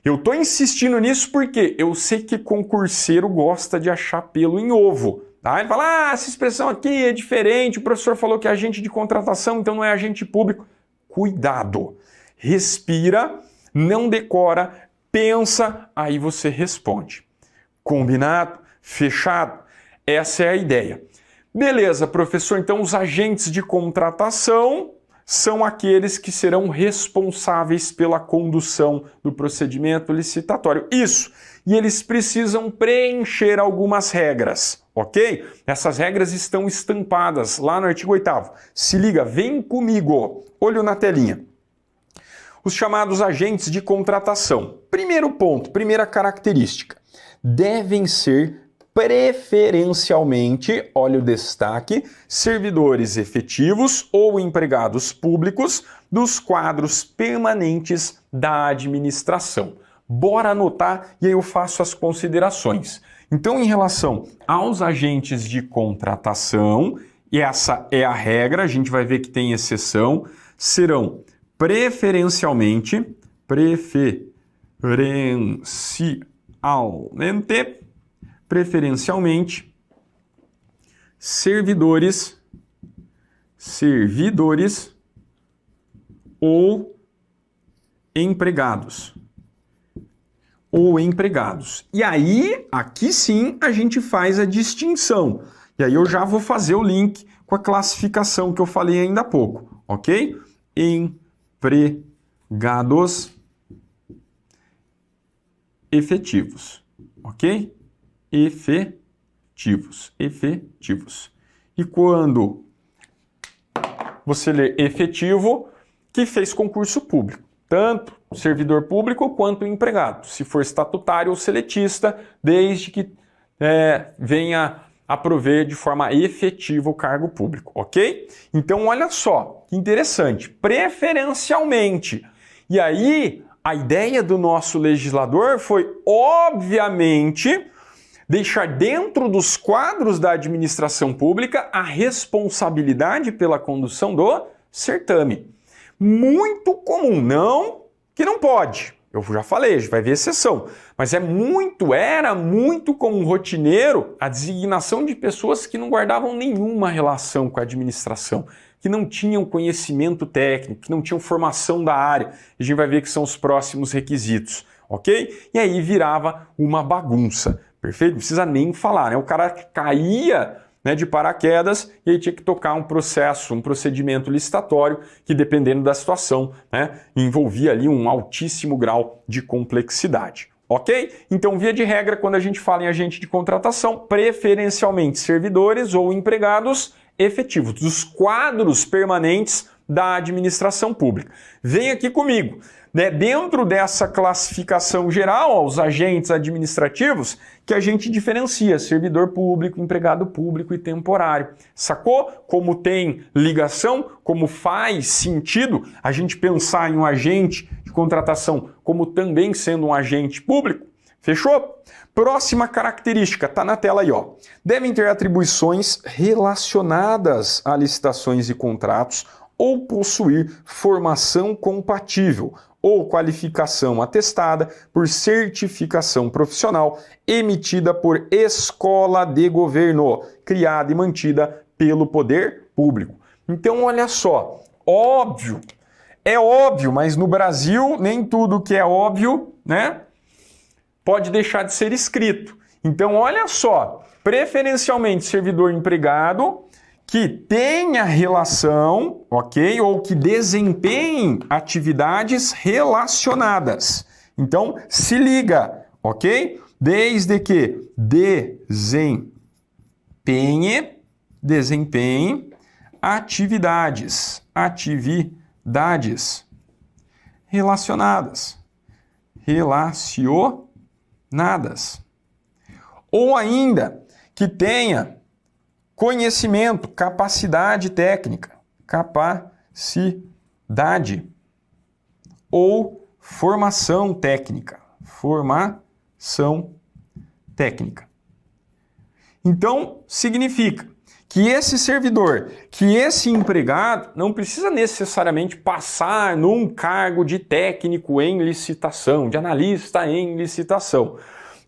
Eu estou insistindo nisso porque eu sei que concurseiro gosta de achar pelo em ovo. Tá? Ele fala, essa expressão aqui é diferente, o professor falou que é agente de contratação, então não é agente público. Cuidado, respira, não decora, pensa, aí você responde. Combinado? Fechado? Essa é a ideia. Beleza, professor, então os agentes de contratação são aqueles que serão responsáveis pela condução do procedimento licitatório. Isso! E eles precisam preencher algumas regras, ok? Essas regras estão estampadas lá no artigo 8º. Se liga, vem comigo. Olho na telinha. Os chamados agentes de contratação. Primeiro ponto, primeira característica. Devem ser preferencialmente, olha o destaque, servidores efetivos ou empregados públicos dos quadros permanentes da administração. Bora anotar e aí eu faço as considerações. Então, em relação aos agentes de contratação, e essa é a regra, a gente vai ver que tem exceção, serão preferencialmente servidores ou empregados. E aí, aqui sim, a gente faz a distinção. E aí eu já vou fazer o link com a classificação que eu falei ainda há pouco, ok? Empregados efetivos, ok? Efetivos. E quando você lê efetivo, que fez concurso público, tanto servidor público quanto empregado, se for estatutário ou seletista, desde que venha a prover de forma efetiva o cargo público, ok? Então, olha só, que interessante, preferencialmente. E aí, a ideia do nosso legislador foi, obviamente, deixar dentro dos quadros da administração pública a responsabilidade pela condução do certame. Muito comum, não que não pode. Eu já falei, a gente vai ver exceção. Mas era muito comum, rotineiro, a designação de pessoas que não guardavam nenhuma relação com a administração, que não tinham conhecimento técnico, que não tinham formação da área. A gente vai ver que são os próximos requisitos, ok? E aí virava uma bagunça, Perfeito? Não precisa nem falar, né? O cara caía, né, de paraquedas e aí tinha que tocar um processo, um procedimento licitatório que, dependendo da situação, né, envolvia ali um altíssimo grau de complexidade. Ok? Então, via de regra, quando a gente fala em agente de contratação, preferencialmente servidores ou empregados efetivos, dos quadros permanentes da administração pública. Vem aqui comigo. Né? Dentro dessa classificação geral, os agentes administrativos, que a gente diferencia servidor público, empregado público e temporário. Sacou? Como tem ligação, como faz sentido a gente pensar em um agente de contratação como também sendo um agente público? Fechou? Próxima característica, tá na tela aí, ó. Devem ter atribuições relacionadas a licitações e contratos ou possuir formação compatível ou qualificação atestada por certificação profissional emitida por escola de governo, criada e mantida pelo poder público. Então, olha só, óbvio, é óbvio, mas no Brasil nem tudo que é óbvio, né, pode deixar de ser escrito. Então, olha só, preferencialmente servidor empregado que tenha relação, ok? Ou que desempenhe atividades relacionadas. Então, se liga, ok? Desde que desempenhe atividades relacionadas. Ou ainda que tenha conhecimento, capacidade técnica, ou formação técnica, Então, significa que esse servidor, que esse empregado não precisa necessariamente passar num cargo de técnico em licitação, de analista em licitação.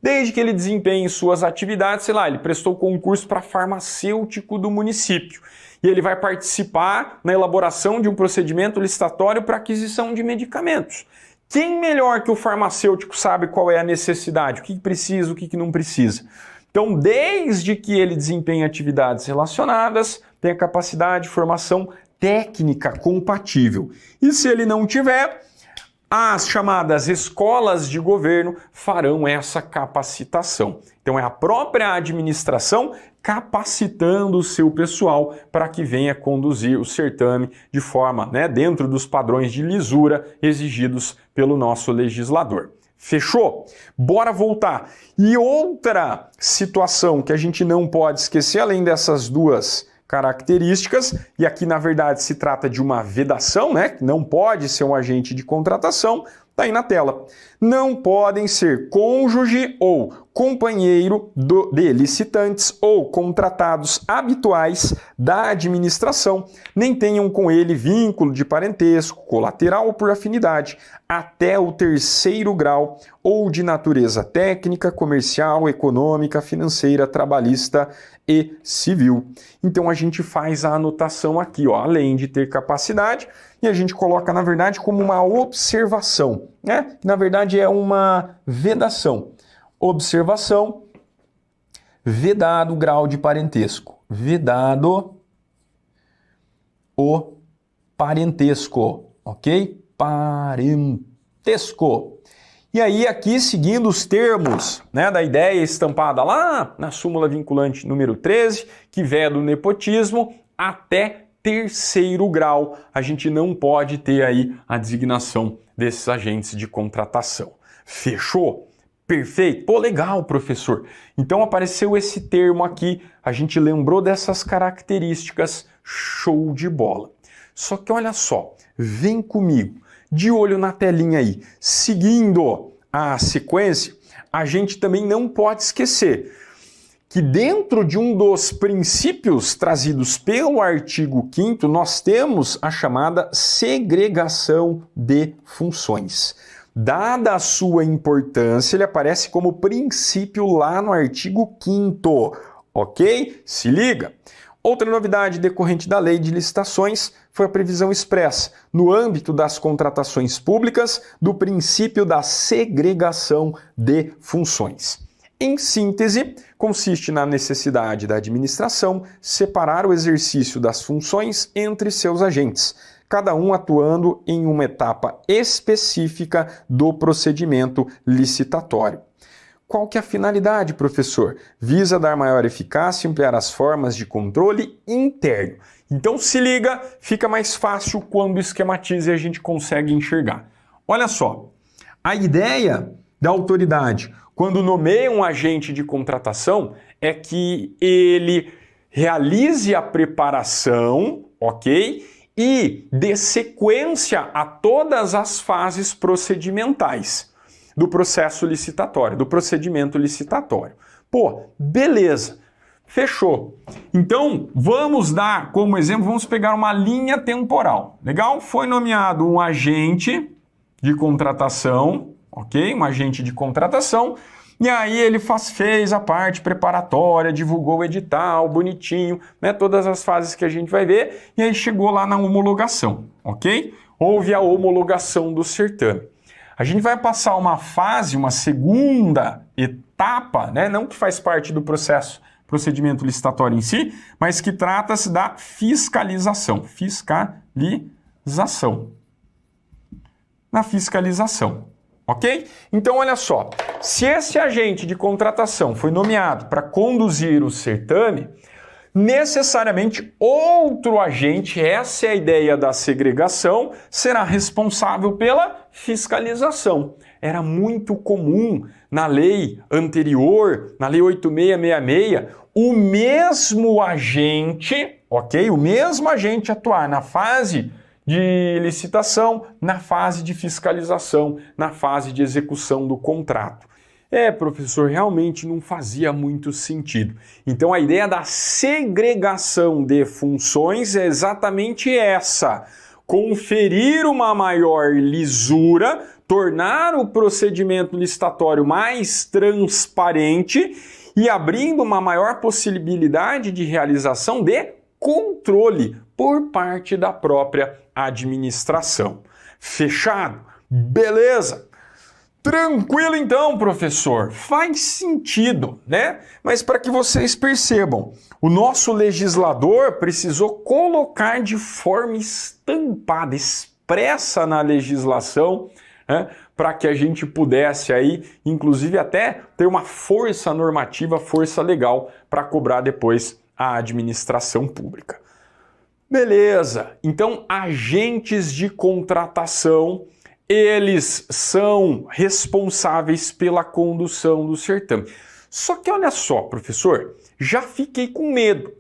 Desde que ele desempenhe suas atividades, sei lá, ele prestou concurso para farmacêutico do município e ele vai participar na elaboração de um procedimento licitatório para aquisição de medicamentos. Quem melhor que o farmacêutico sabe qual é a necessidade, o que precisa, o que não precisa? Então, desde que ele desempenhe atividades relacionadas, tenha capacidade, formação técnica compatível. E se ele não tiver, as chamadas escolas de governo farão essa capacitação. Então é a própria administração capacitando o seu pessoal para que venha conduzir o certame de forma, né, dentro dos padrões de lisura exigidos pelo nosso legislador. Fechou? Bora voltar. E outra situação que a gente não pode esquecer, além dessas duas características, e aqui na verdade se trata de uma vedação, né? Não pode ser um agente de contratação, tá aí na tela. Não podem ser cônjuge ou companheiro de licitantes ou contratados habituais da administração, nem tenham com ele vínculo de parentesco, colateral ou por afinidade, até o 3º grau ou de natureza técnica, comercial, econômica, financeira, trabalhista e civil. Então a gente faz a anotação aqui, ó, além de ter capacidade, e a gente coloca, na verdade, como uma observação, né? Na verdade é uma vedação. Observação, vedado o grau de parentesco. Vedado o parentesco, ok? Parentesco. E aí aqui, seguindo os termos, né, da ideia estampada lá na súmula vinculante número 13, que veda o nepotismo, até 3º grau, a gente não pode ter aí a designação desses agentes de contratação. Fechou? Perfeito? Pô, legal, professor. Então apareceu esse termo aqui, a gente lembrou dessas características, show de bola. Só que olha só, vem comigo, de olho na telinha aí, seguindo a sequência, a gente também não pode esquecer que dentro de um dos princípios trazidos pelo artigo 5º, nós temos a chamada segregação de funções. Dada a sua importância, ele aparece como princípio lá no artigo 5º, ok? Se liga! Outra novidade decorrente da Lei de Licitações foi a previsão expressa, no âmbito das contratações públicas, do princípio da segregação de funções. Em síntese, consiste na necessidade da administração separar o exercício das funções entre seus agentes, cada um atuando em uma etapa específica do procedimento licitatório. Qual que é a finalidade, professor? Visa dar maior eficácia e ampliar as formas de controle interno. Então se liga, fica mais fácil quando esquematiza e a gente consegue enxergar. Olha só, a ideia da autoridade, quando nomeia um agente de contratação, é que ele realize a preparação, ok? E dê sequência a todas as fases procedimentais do processo licitatório, do procedimento licitatório. Pô, beleza, fechou. Então, vamos dar como exemplo, vamos pegar uma linha temporal. Legal? Foi nomeado um agente de contratação, ok? Um agente de contratação, e aí ele fez a parte preparatória, divulgou o edital, bonitinho, né? Todas as fases que a gente vai ver, e aí chegou lá na homologação, ok? Houve a homologação do certame. A gente vai passar uma fase, uma segunda etapa, né? Não que faz parte do procedimento licitatório em si, mas que trata-se da fiscalização. Na fiscalização, ok? Então, olha só, se esse agente de contratação foi nomeado para conduzir o certame, necessariamente outro agente, essa é a ideia da segregação, será responsável pela fiscalização. Era muito comum na lei anterior, na lei 8666, o mesmo agente, ok? O mesmo agente atuar na fase de licitação, na fase de fiscalização, na fase de execução do contrato. Professor, realmente não fazia muito sentido. Então a ideia da segregação de funções é exatamente essa: conferir uma maior lisura, tornar o procedimento licitatório mais transparente e abrindo uma maior possibilidade de realização de controle por parte da própria administração. Fechado? Beleza! Tranquilo então, professor? Faz sentido, né? Mas para que vocês percebam, o nosso legislador precisou colocar de forma estampada, expressa na legislação, né? Para que a gente pudesse aí, inclusive até ter uma força normativa, força legal para cobrar depois a administração pública. Beleza, então agentes de contratação, eles são responsáveis pela condução do certame. Só que olha só, professor, já fiquei com medo.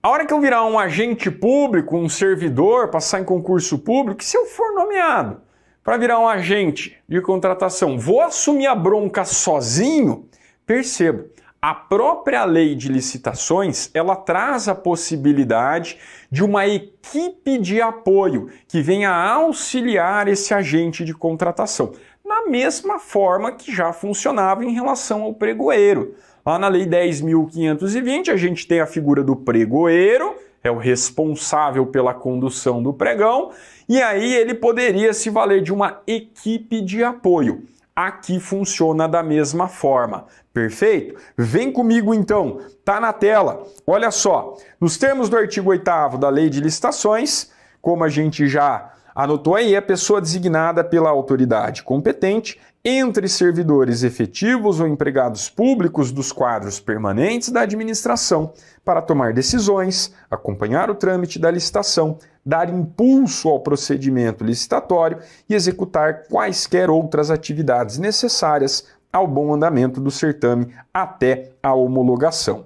A hora que eu virar um agente público, um servidor, passar em concurso público, se eu for nomeado para virar um agente de contratação, vou assumir a bronca sozinho? Perceba, a própria lei de licitações, ela traz a possibilidade de uma equipe de apoio que venha auxiliar esse agente de contratação, na mesma forma que já funcionava em relação ao pregoeiro. Lá na lei 10.520, a gente tem a figura do pregoeiro, é o responsável pela condução do pregão, e aí ele poderia se valer de uma equipe de apoio. Aqui funciona da mesma forma. Perfeito? Vem comigo então, tá na tela. Olha só, nos termos do artigo 8º da Lei de Licitações, como a gente já anotou aí, é a pessoa designada pela autoridade competente entre servidores efetivos ou empregados públicos dos quadros permanentes da administração para tomar decisões, acompanhar o trâmite da licitação, dar impulso ao procedimento licitatório e executar quaisquer outras atividades necessárias ao bom andamento do certame até a homologação.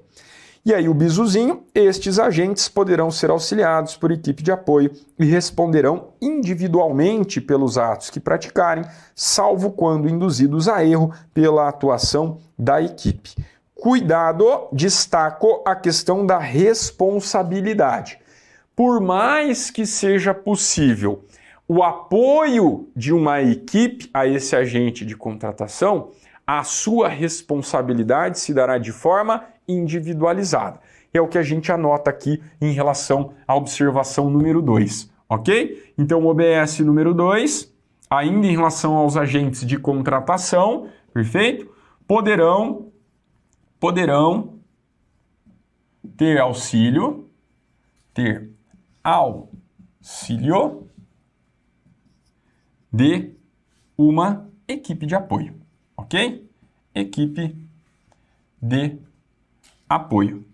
E aí o bizuzinho, estes agentes poderão ser auxiliados por equipe de apoio e responderão individualmente pelos atos que praticarem, salvo quando induzidos a erro pela atuação da equipe. Cuidado, destaco a questão da responsabilidade. Por mais que seja possível o apoio de uma equipe a esse agente de contratação, a sua responsabilidade se dará de forma individualizada. É o que a gente anota aqui em relação à observação número 2, ok? Então, o OBS número 2, ainda em relação aos agentes de contratação, perfeito? Poderão poderão ter auxílio de uma equipe de apoio, ok? Equipe de apoio.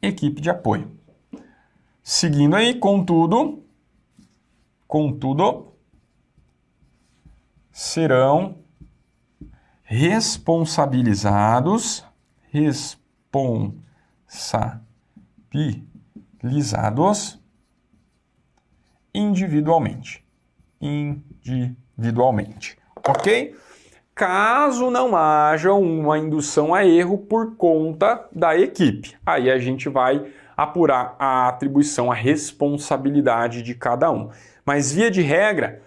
Equipe de apoio. Seguindo aí, contudo, serão responsabilizados individualmente, ok? Caso não haja uma indução a erro por conta da equipe, aí a gente vai apurar a atribuição, a responsabilidade de cada um. Mas via de regra,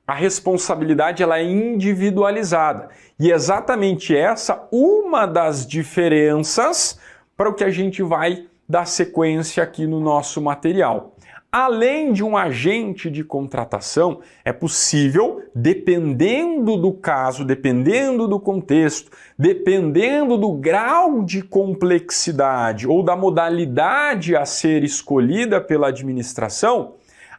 a responsabilidade ela é individualizada. E é exatamente essa uma das diferenças para o que a gente vai dar sequência aqui no nosso material. Além de um agente de contratação, é possível, dependendo do caso, dependendo do contexto, dependendo do grau de complexidade ou da modalidade a ser escolhida pela administração,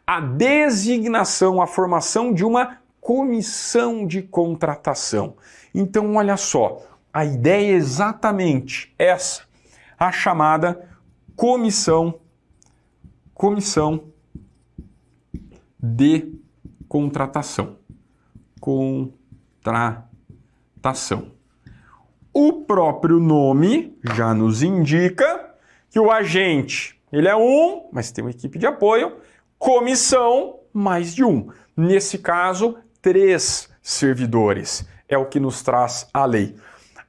a designação, a formação de uma comissão de contratação. Então, olha só, a ideia é exatamente essa, a chamada comissão de contratação. O próprio nome já nos indica que o agente, ele é um, mas tem uma equipe de apoio, comissão, mais de um. Nesse caso, 3 servidores. É o que nos traz a lei.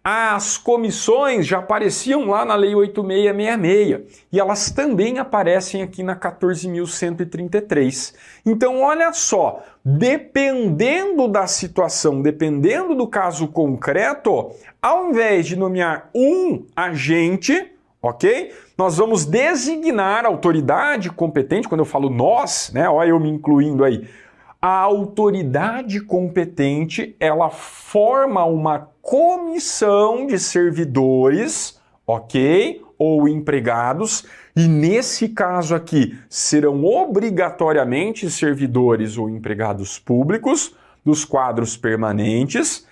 As comissões já apareciam lá na Lei 8666 e elas também aparecem aqui na 14.133. Então, olha só, dependendo da situação, dependendo do caso concreto, ao invés de nomear um agente, ok? Nós vamos designar a autoridade competente, quando eu falo nós, né? Olha eu me incluindo aí. A autoridade competente, ela forma uma comissão de servidores, ok? Ou empregados, e nesse caso aqui serão obrigatoriamente servidores ou empregados públicos dos quadros permanentes,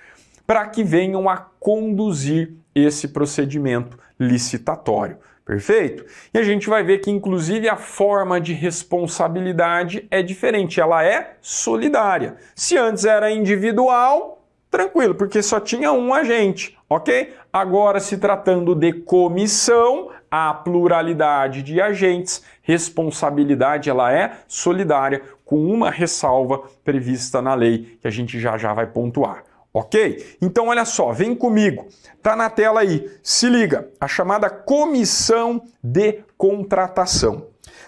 para que venham a conduzir esse procedimento licitatório. Perfeito? E a gente vai ver que, inclusive, a forma de responsabilidade é diferente, ela é solidária. Se antes era individual, tranquilo, porque só tinha um agente, ok? Agora, se tratando de comissão, a pluralidade de agentes, responsabilidade ela é solidária, com uma ressalva prevista na lei, que a gente já vai pontuar. Ok? Então, olha só, vem comigo. Tá na tela aí. Se liga, a chamada comissão de contratação.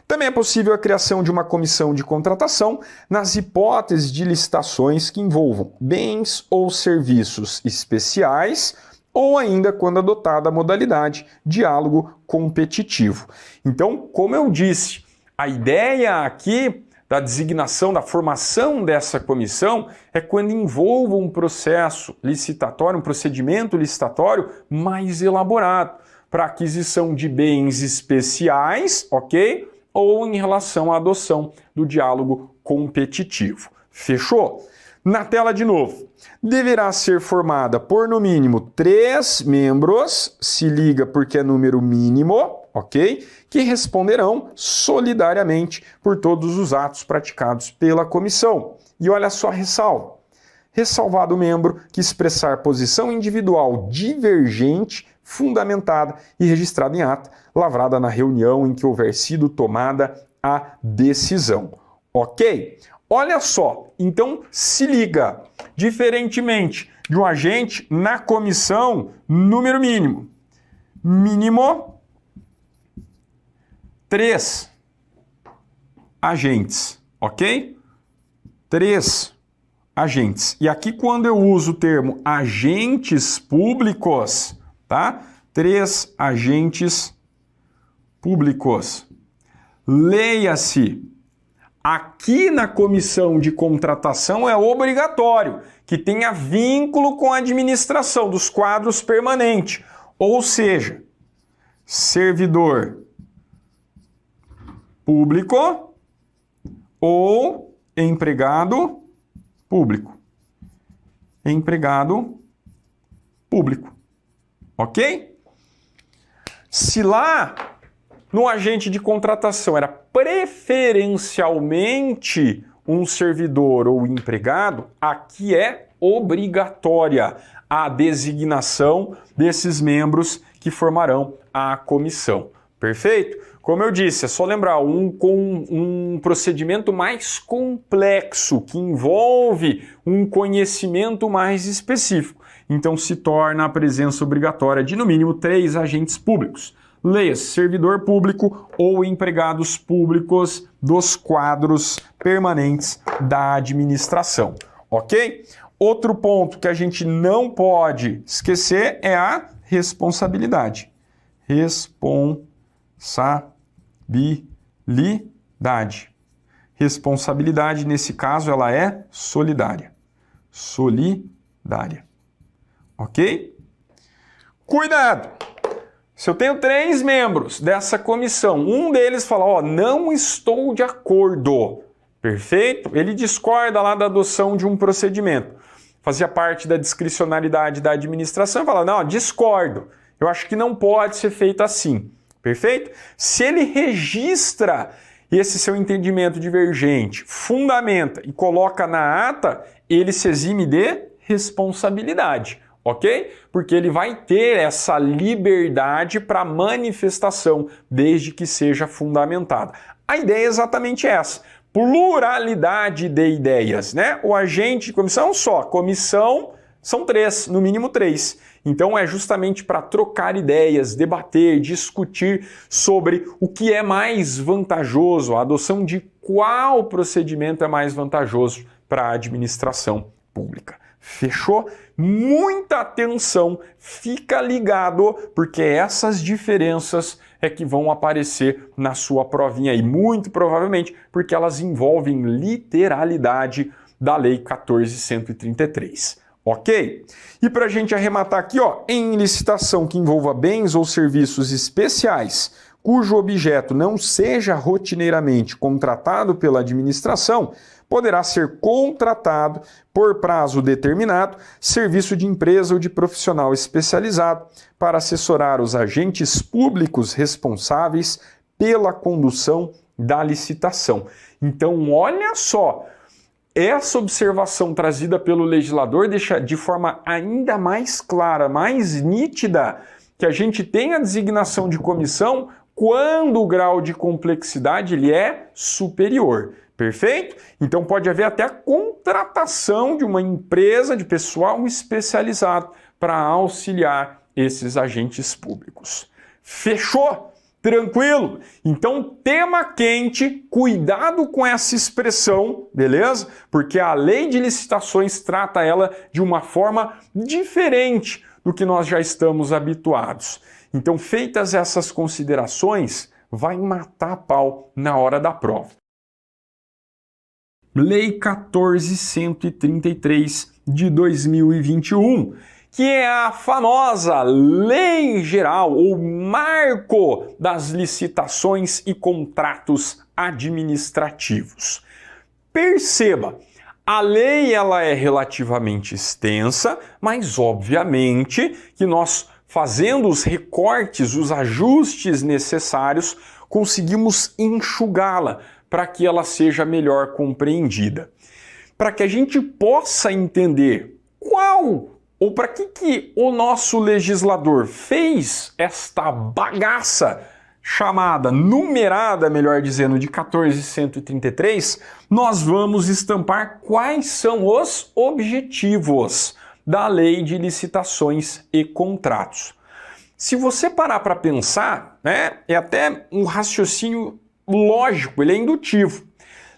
Também é possível a criação de uma comissão de contratação nas hipóteses de licitações que envolvam bens ou serviços especiais ou ainda quando adotada a modalidade diálogo competitivo. Então, como eu disse, a ideia aqui da designação, da formação dessa comissão é quando envolva um processo licitatório, um procedimento licitatório mais elaborado para aquisição de bens especiais, ok? Ou em relação à adoção do diálogo competitivo. Fechou? Na tela de novo. Deverá ser formada por no mínimo 3 membros, se liga porque é número mínimo, ok? Que responderão solidariamente por todos os atos praticados pela comissão. E olha só a ressalva. Ressalvado o membro que expressar posição individual divergente, fundamentada e registrada em ata, lavrada na reunião em que houver sido tomada a decisão. Ok? Olha só, então se liga. Diferentemente de um agente, na comissão, número mínimo. Mínimo 3 agentes, ok? 3 agentes. E aqui quando eu uso o termo agentes públicos, tá? 3 agentes públicos. Leia-se. Aqui na comissão de contratação é obrigatório que tenha vínculo com a administração dos quadros permanentes. Ou seja, servidor público ou empregado público. Empregado público. Ok? Se lá no agente de contratação era preferencialmente um servidor ou empregado, aqui é obrigatória a designação desses membros que formarão a comissão. Perfeito? Como eu disse, é só lembrar, com um procedimento mais complexo, que envolve um conhecimento mais específico. Então se torna a presença obrigatória de no mínimo 3 agentes públicos. Leia-se, servidor público ou empregados públicos dos quadros permanentes da administração. Ok? Outro ponto que a gente não pode esquecer é a responsabilidade. Responsabilidade. Responsabilidade, nesse caso, ela é solidária. Solidária. Ok? Cuidado! Se eu tenho 3 membros dessa comissão, um deles fala, ó, não estou de acordo. Perfeito? Ele discorda lá da adoção de um procedimento. Fazia parte da discricionariedade da administração e fala, não, discordo. Eu acho que não pode ser feito assim. Perfeito? Se ele registra esse seu entendimento divergente, fundamenta e coloca na ata, ele se exime de responsabilidade. Ok? Porque ele vai ter essa liberdade para manifestação, desde que seja fundamentada. A ideia é exatamente essa. Pluralidade de ideias, né? O agente de comissão só. Comissão são 3, no mínimo 3. Então é justamente para trocar ideias, debater, discutir sobre o que é mais vantajoso, a adoção de qual procedimento é mais vantajoso para a administração pública. Fechou? Muita atenção, fica ligado, porque essas diferenças é que vão aparecer na sua provinha e muito provavelmente porque elas envolvem literalidade da Lei 14.133. Ok? E para a gente arrematar aqui, ó, em licitação que envolva bens ou serviços especiais, cujo objeto não seja rotineiramente contratado pela administração, poderá ser contratado por prazo determinado serviço de empresa ou de profissional especializado para assessorar os agentes públicos responsáveis pela condução da licitação. Então, olha só, essa observação trazida pelo legislador deixa de forma ainda mais clara, mais nítida, que a gente tem a designação de comissão quando o grau de complexidade ele é superior. Perfeito? Então pode haver até a contratação de uma empresa de pessoal especializado para auxiliar esses agentes públicos. Fechou? Tranquilo? Então, tema quente, cuidado com essa expressão, beleza? Porque a lei de licitações trata ela de uma forma diferente do que nós já estamos habituados. Então, feitas essas considerações, vai matar a pau na hora da prova. Lei 14.133 de 2021, que é a famosa Lei Geral ou Marco das Licitações e Contratos Administrativos. Perceba, a lei ela é relativamente extensa, mas obviamente que nós, fazendo os recortes, os ajustes necessários, conseguimos enxugá-la para que ela seja melhor compreendida. Para que a gente possa entender qual ou para que o nosso legislador fez esta bagaça chamada, numerada, melhor dizendo, de 14.133, nós vamos estampar quais são os objetivos da Lei de Licitações e Contratos. Se você parar para pensar, né, é até um raciocínio lógico, ele é indutivo.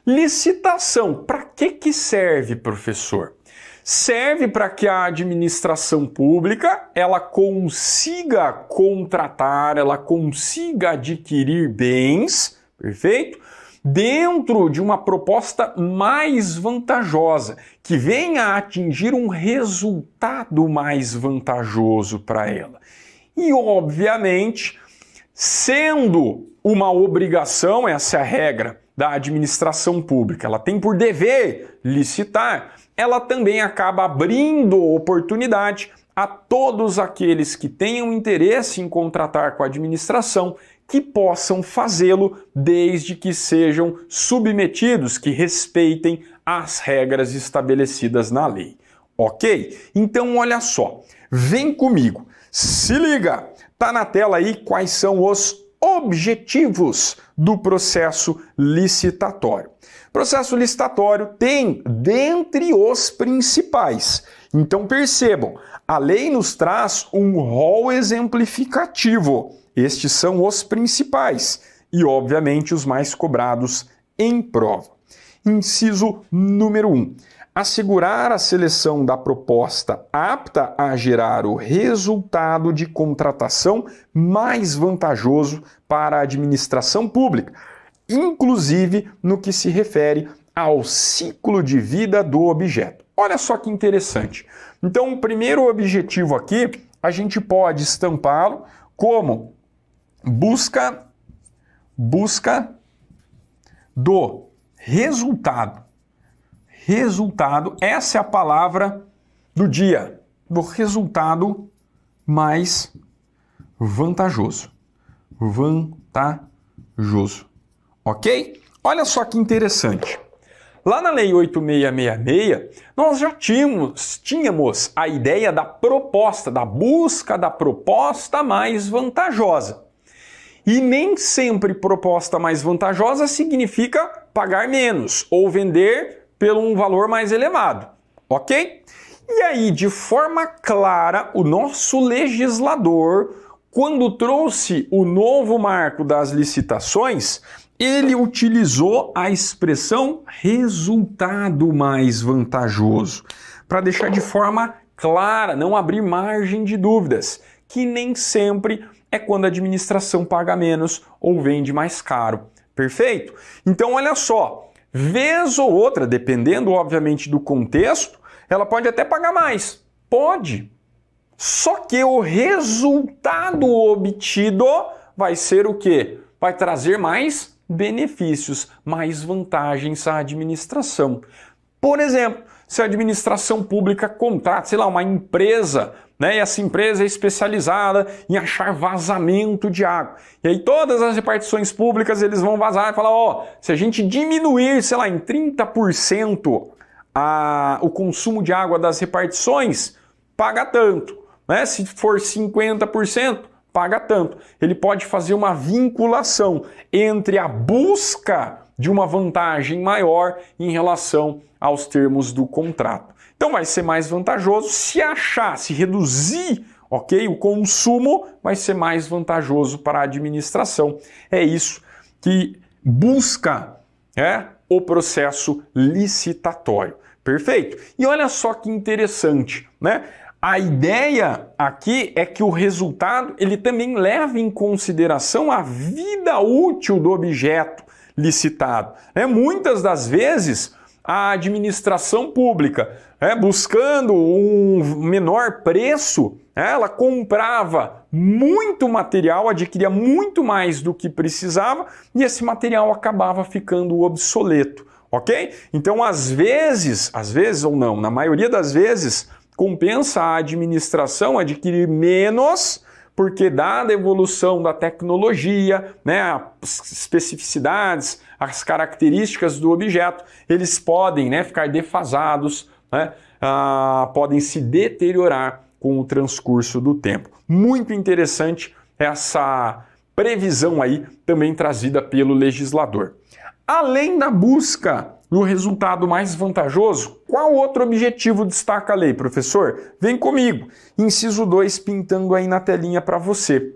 Licitação, para que serve, professor? Serve para que a administração pública ela consiga contratar, ela consiga adquirir bens, perfeito? Dentro de uma proposta mais vantajosa, que venha a atingir um resultado mais vantajoso para ela. E, obviamente, sendo uma obrigação, essa é a regra da administração pública, ela tem por dever licitar, ela também acaba abrindo oportunidade a todos aqueles que tenham interesse em contratar com a administração que possam fazê-lo desde que sejam submetidos, que respeitem as regras estabelecidas na lei. Ok? Então, olha só, vem comigo, se liga, tá na tela aí quais são os objetivos do processo licitatório. O processo licitatório tem, dentre os principais, então percebam, a lei nos traz um rol exemplificativo. Estes são os principais e, obviamente, os mais cobrados em prova. Inciso número 1. Assegurar a seleção da proposta apta a gerar o resultado de contratação mais vantajoso para a administração pública, inclusive no que se refere ao ciclo de vida do objeto. Olha só que interessante. Então, o primeiro objetivo aqui, a gente pode estampá-lo como busca do resultado. Resultado, essa é a palavra do dia, do resultado mais vantajoso. Vantajoso. Ok? Olha só que interessante. Lá na Lei 8666, nós já tínhamos a ideia da proposta, da busca da proposta mais vantajosa. E nem sempre proposta mais vantajosa significa pagar menos ou vender pelo um valor mais elevado, ok? E aí, de forma clara, o nosso legislador, quando trouxe o novo marco das licitações, ele utilizou a expressão resultado mais vantajoso, para deixar de forma clara, não abrir margem de dúvidas, que nem sempre é quando a administração paga menos ou vende mais caro. Perfeito? Então, olha só, vez ou outra, dependendo, obviamente, do contexto, ela pode até pagar mais. Pode. Só que o resultado obtido vai ser o quê? Vai trazer mais benefícios, mais vantagens à administração. Por exemplo, se a administração pública contrata, sei lá, uma empresa, né, e essa empresa é especializada em achar vazamento de água. E aí todas as repartições públicas eles vão vazar e falar, ó, se a gente diminuir, sei lá, em 30% o consumo de água das repartições, paga tanto. Né? Se for 50%, paga tanto. Ele pode fazer uma vinculação entre a busca de uma vantagem maior em relação aos termos do contrato. Então vai ser mais vantajoso se reduzir, ok, o consumo, vai ser mais vantajoso para a administração. É isso que busca o processo licitatório. Perfeito? E olha só que interessante, né? A ideia aqui é que o resultado ele também leva em consideração a vida útil do objeto licitado. Muitas das vezes, a administração pública, buscando um menor preço, ela comprava muito material, adquiria muito mais do que precisava e esse material acabava ficando obsoleto, ok? Então, às vezes ou não, na maioria das vezes, compensa a administração adquirir menos, porque dada a evolução da tecnologia, as especificidades, as características do objeto, eles podem ficar defasados, podem se deteriorar com o transcurso do tempo. Muito interessante essa previsão aí, também trazida pelo legislador. Além da busca do resultado mais vantajoso, qual outro objetivo destaca a lei, professor? Vem comigo. Inciso 2, pintando aí na telinha para você.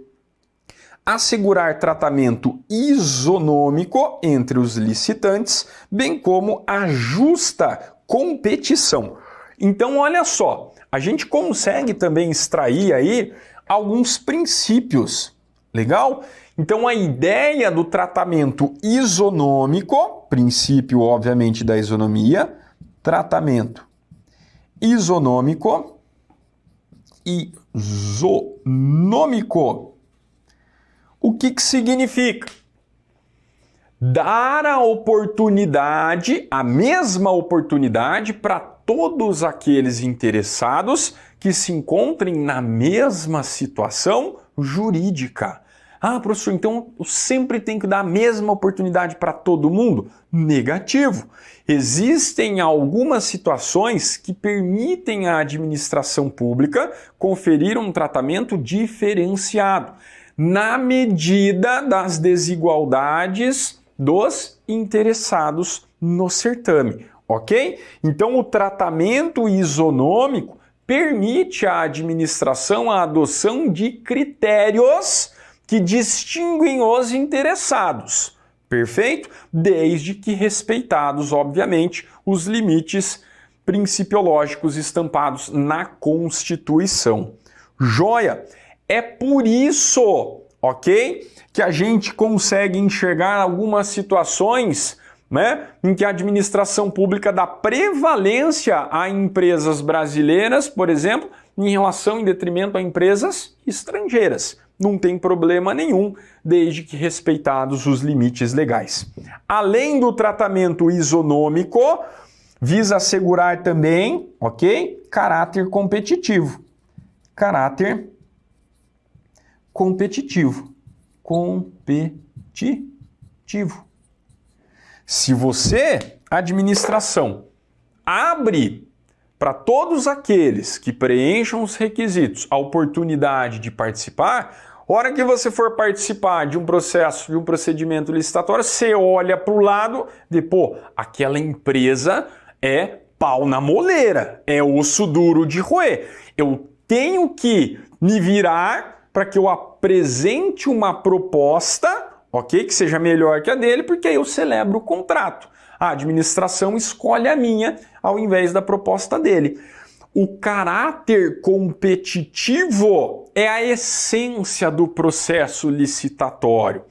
Assegurar tratamento isonômico entre os licitantes, bem como a justa competição. Então, olha só, a gente consegue também extrair aí alguns princípios. Legal? Então, a ideia do tratamento isonômico, princípio, obviamente, da isonomia, tratamento isonômico, isonômico, isonômico. O que significa? Dar a oportunidade, a mesma oportunidade para todos aqueles interessados que se encontrem na mesma situação jurídica. Ah, professor, então eu sempre tenho que dar a mesma oportunidade para todo mundo? Negativo. Existem algumas situações que permitem à administração pública conferir um tratamento diferenciado, na medida das desigualdades dos interessados no certame, ok? Então, o tratamento isonômico permite à administração a adoção de critérios que distinguem os interessados, perfeito? Desde que respeitados, obviamente, os limites principiológicos estampados na Constituição. Joia? É por isso, ok, que a gente consegue enxergar algumas situações, né, em que a administração pública dá prevalência a empresas brasileiras, por exemplo, em relação, em detrimento a empresas estrangeiras. Não tem problema nenhum, desde que respeitados os limites legais. Além do tratamento isonômico, visa assegurar também, ok, caráter competitivo. Caráter competitivo. Competitivo. Se você, administração, abre para todos aqueles que preencham os requisitos a oportunidade de participar, hora que você for participar de um processo, de um procedimento licitatório, você olha para o lado e, pô, aquela empresa é pau na moleira, é osso duro de roer. Eu tenho que me virar para que eu apresente uma proposta, ok, que seja melhor que a dele, porque aí eu celebro o contrato. A administração escolhe a minha ao invés da proposta dele. O caráter competitivo é a essência do processo licitatório.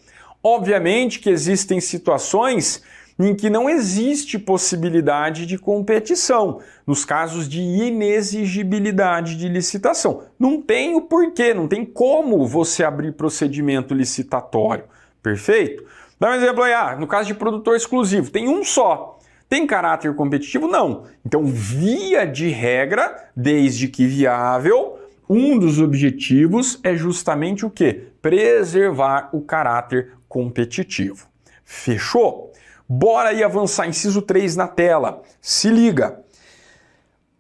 Obviamente que existem situações em que não existe possibilidade de competição, nos casos de inexigibilidade de licitação. Não tem o porquê, não tem como você abrir procedimento licitatório, perfeito? Dá um exemplo aí, no caso de produtor exclusivo, tem um só. Tem caráter competitivo? Não. Então, via de regra, desde que viável, um dos objetivos é justamente o quê? Preservar o caráter competitivo. Fechou? Bora aí avançar, inciso 3 na tela. Se liga.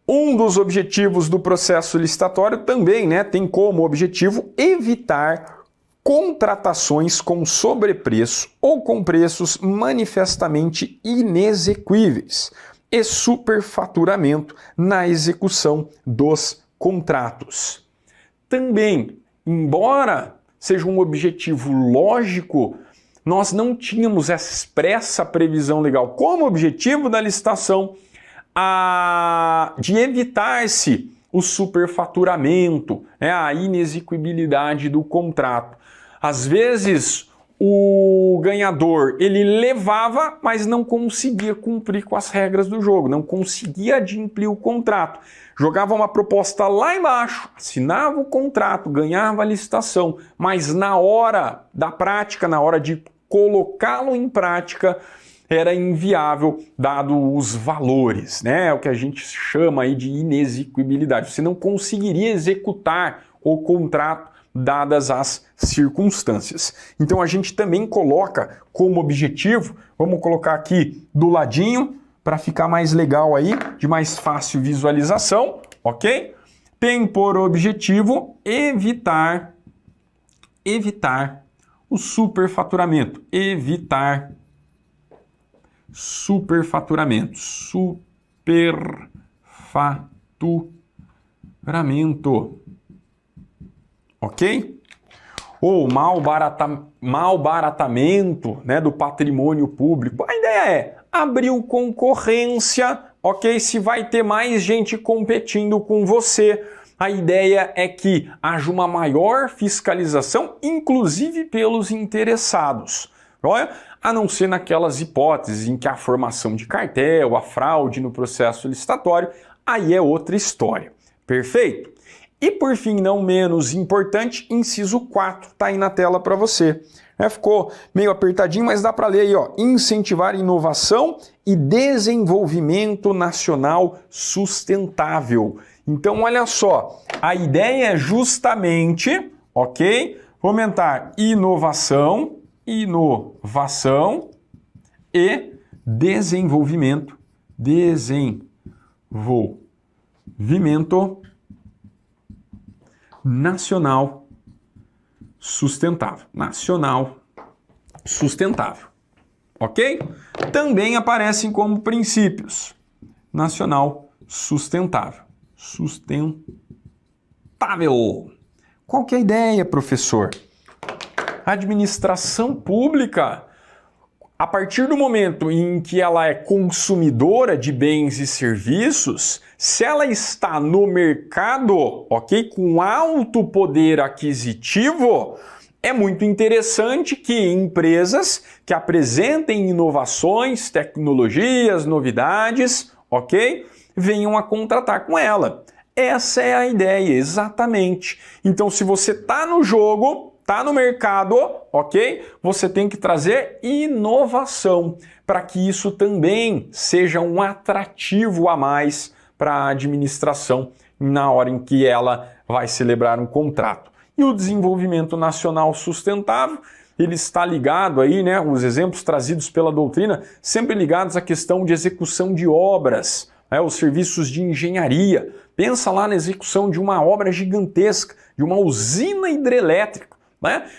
Um dos objetivos do processo licitatório também, tem como objetivo evitar contratações com sobrepreço ou com preços manifestamente inexequíveis e superfaturamento na execução dos contratos. Também, embora seja um objetivo lógico, nós não tínhamos expressa previsão legal como objetivo da licitação de evitar-se o superfaturamento, a inexequibilidade do contrato. Às vezes, o ganhador, ele levava, mas não conseguia cumprir com as regras do jogo, não conseguia adimplir o contrato. Jogava uma proposta lá embaixo, assinava o contrato, ganhava a licitação, mas na hora da prática, na hora de colocá-lo em prática, era inviável, dado os valores, o que a gente chama aí de inexequibilidade. Você não conseguiria executar o contrato dadas as circunstâncias. Então a gente também coloca como objetivo, vamos colocar aqui do ladinho, para ficar mais legal aí, de mais fácil visualização, ok? Tem por objetivo evitar o superfaturamento, evitar superfaturamento, ok? Ou malbaratamento, do patrimônio público. A ideia é abrir concorrência, ok? Se vai ter mais gente competindo com você, a ideia é que haja uma maior fiscalização, inclusive pelos interessados. Olha, a não ser naquelas hipóteses em que a formação de cartel, a fraude no processo licitatório, aí é outra história. Perfeito? E por fim, não menos importante, inciso 4, está aí na tela para você. Ficou meio apertadinho, mas dá para ler aí, ó. Incentivar inovação e desenvolvimento nacional sustentável. Então, olha só, a ideia é justamente, ok? Fomentar inovação e desenvolvimento nacional sustentável. Ok? Também aparecem como princípios. Nacional sustentável. Qual que é a ideia, professor? A administração pública, a partir do momento em que ela é consumidora de bens e serviços, se ela está no mercado, ok, com alto poder aquisitivo, é muito interessante que empresas que apresentem inovações, tecnologias, novidades, ok, venham a contratar com ela. Essa é a ideia, exatamente. Então, se você está no jogo, está no mercado, ok? Você tem que trazer inovação para que isso também seja um atrativo a mais para a administração na hora em que ela vai celebrar um contrato. E o desenvolvimento nacional sustentável, ele está ligado aí, né? Os exemplos trazidos pela doutrina, sempre ligados à questão de execução de obras, os serviços de engenharia. Pensa lá na execução de uma obra gigantesca, de uma usina hidrelétrica.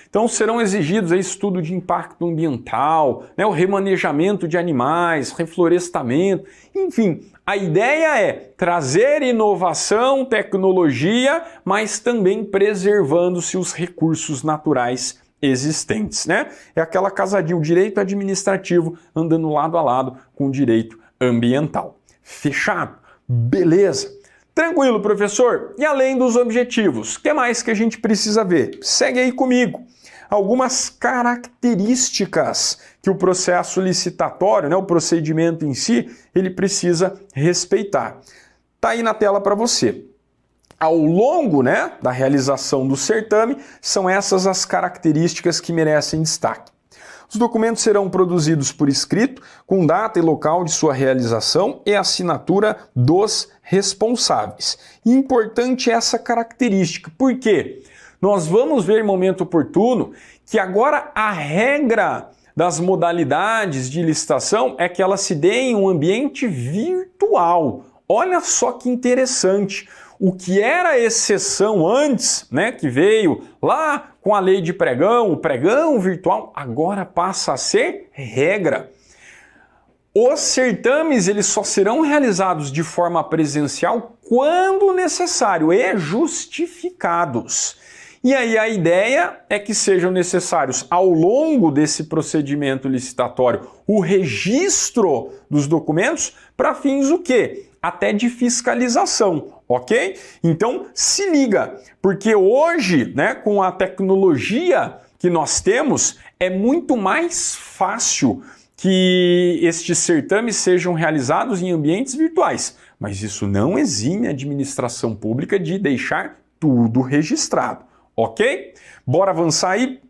Então serão exigidos aí estudo de impacto ambiental, o remanejamento de animais, reflorestamento, enfim. A ideia é trazer inovação, tecnologia, mas também preservando-se os recursos naturais existentes. É aquela casadinha, o direito administrativo andando lado a lado com o direito ambiental. Fechado? Beleza. Tranquilo, professor? E além dos objetivos, o que mais que a gente precisa ver? Segue aí comigo. Algumas características que o processo licitatório, o procedimento em si, ele precisa respeitar. Está aí na tela para você. Ao longo da realização do certame, são essas as características que merecem destaque. Os documentos serão produzidos por escrito, com data e local de sua realização e assinatura dos responsáveis. Importante essa característica, por quê? Nós vamos ver em momento oportuno que agora a regra das modalidades de licitação é que ela se dê em um ambiente virtual. Olha só que interessante. O que era exceção antes, que veio lá com a lei de pregão, o pregão virtual, agora passa a ser regra. Os certames eles só serão realizados de forma presencial quando necessário e justificados. E aí a ideia é que sejam necessários, ao longo desse procedimento licitatório, o registro dos documentos para fins o quê? Até de fiscalização, ok? Então se liga, porque hoje, com a tecnologia que nós temos, é muito mais fácil que estes certames sejam realizados em ambientes virtuais, mas isso não exime a administração pública de deixar tudo registrado, ok? Bora avançar aí?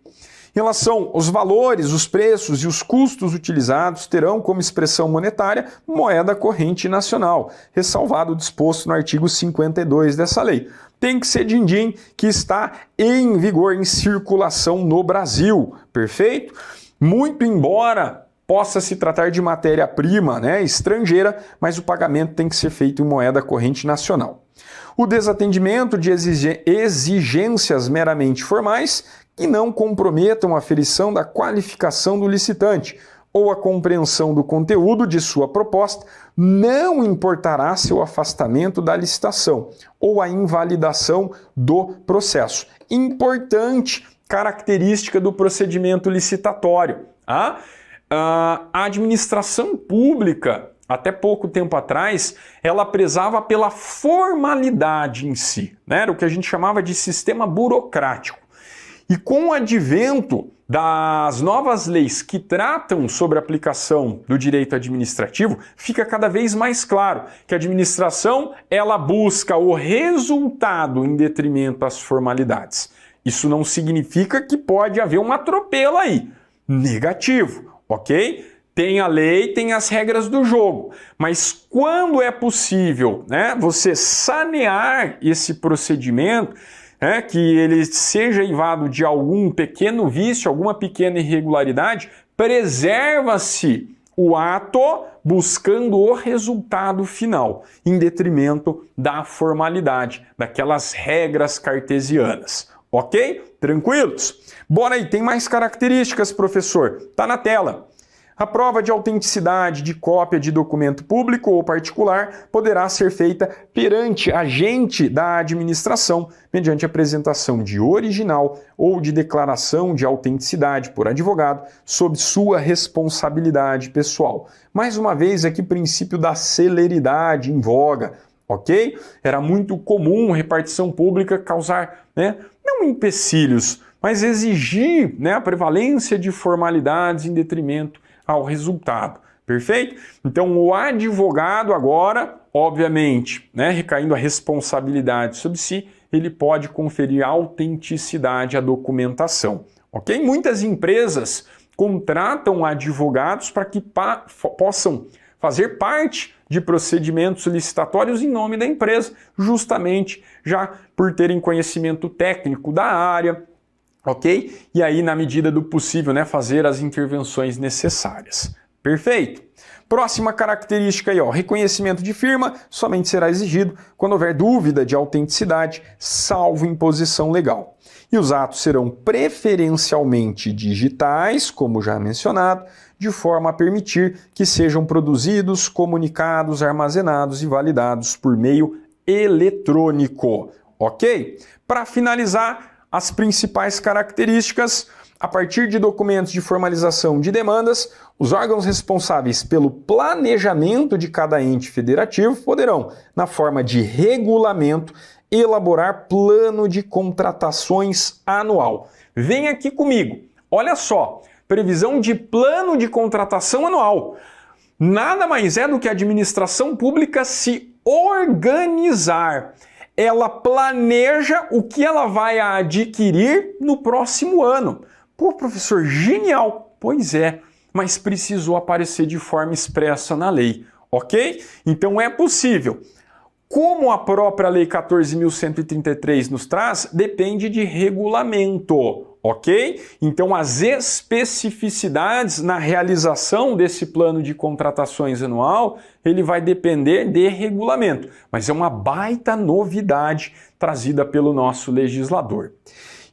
Em relação aos valores, os preços e os custos utilizados terão como expressão monetária moeda corrente nacional, ressalvado o disposto no artigo 52 dessa lei. Tem que ser din-din que está em vigor, em circulação no Brasil, perfeito? Muito embora possa se tratar de matéria-prima estrangeira, mas o pagamento tem que ser feito em moeda corrente nacional. O desatendimento de exigências meramente formais que não comprometam a aferição da qualificação do licitante ou a compreensão do conteúdo de sua proposta não importará seu afastamento da licitação ou a invalidação do processo. Importante característica do procedimento licitatório. A administração pública, até pouco tempo atrás, ela prezava pela formalidade em si, era o que a gente chamava de sistema burocrático. E com o advento das novas leis que tratam sobre a aplicação do direito administrativo, fica cada vez mais claro que a administração ela busca o resultado em detrimento das formalidades. Isso não significa que pode haver um atropelo aí. Negativo, ok? Tem a lei, tem as regras do jogo. Mas quando é possível, né, você sanear esse procedimento, que ele seja eivado de algum pequeno vício, alguma pequena irregularidade, preserva-se o ato buscando o resultado final, em detrimento da formalidade, daquelas regras cartesianas. Ok? Tranquilos? Bora aí, tem mais características, professor. Tá na tela. A prova de autenticidade de cópia de documento público ou particular poderá ser feita perante agente da administração, mediante apresentação de original ou de declaração de autenticidade por advogado, sob sua responsabilidade pessoal. Mais uma vez, aqui princípio da celeridade em voga, ok? Era muito comum repartição pública causar, não empecilhos, mas exigir, a prevalência de formalidades em detrimento ao resultado. Perfeito? Então, o advogado agora, obviamente, recaindo a responsabilidade sobre si, ele pode conferir autenticidade à documentação. Ok? Muitas empresas contratam advogados para que possam fazer parte de procedimentos licitatórios em nome da empresa, justamente já por terem conhecimento técnico da área, ok? E aí, na medida do possível, fazer as intervenções necessárias. Perfeito? Próxima característica aí, reconhecimento de firma somente será exigido quando houver dúvida de autenticidade, salvo imposição legal. E os atos serão preferencialmente digitais, como já mencionado, de forma a permitir que sejam produzidos, comunicados, armazenados e validados por meio eletrônico. Ok? Para finalizar, as principais características: a partir de documentos de formalização de demandas, os órgãos responsáveis pelo planejamento de cada ente federativo poderão, na forma de regulamento, elaborar plano de contratações anual. Vem aqui comigo, olha só, previsão de plano de contratação anual. Nada mais é do que a administração pública se organizar. Ela planeja o que ela vai adquirir no próximo ano. Pô, professor, genial! Pois é, mas precisou aparecer de forma expressa na lei, ok? Então é possível. Como a própria Lei 14.133 nos traz, depende de regulamento, ok? Então as especificidades na realização desse plano de contratações anual, ele vai depender de regulamento, mas é uma baita novidade trazida pelo nosso legislador.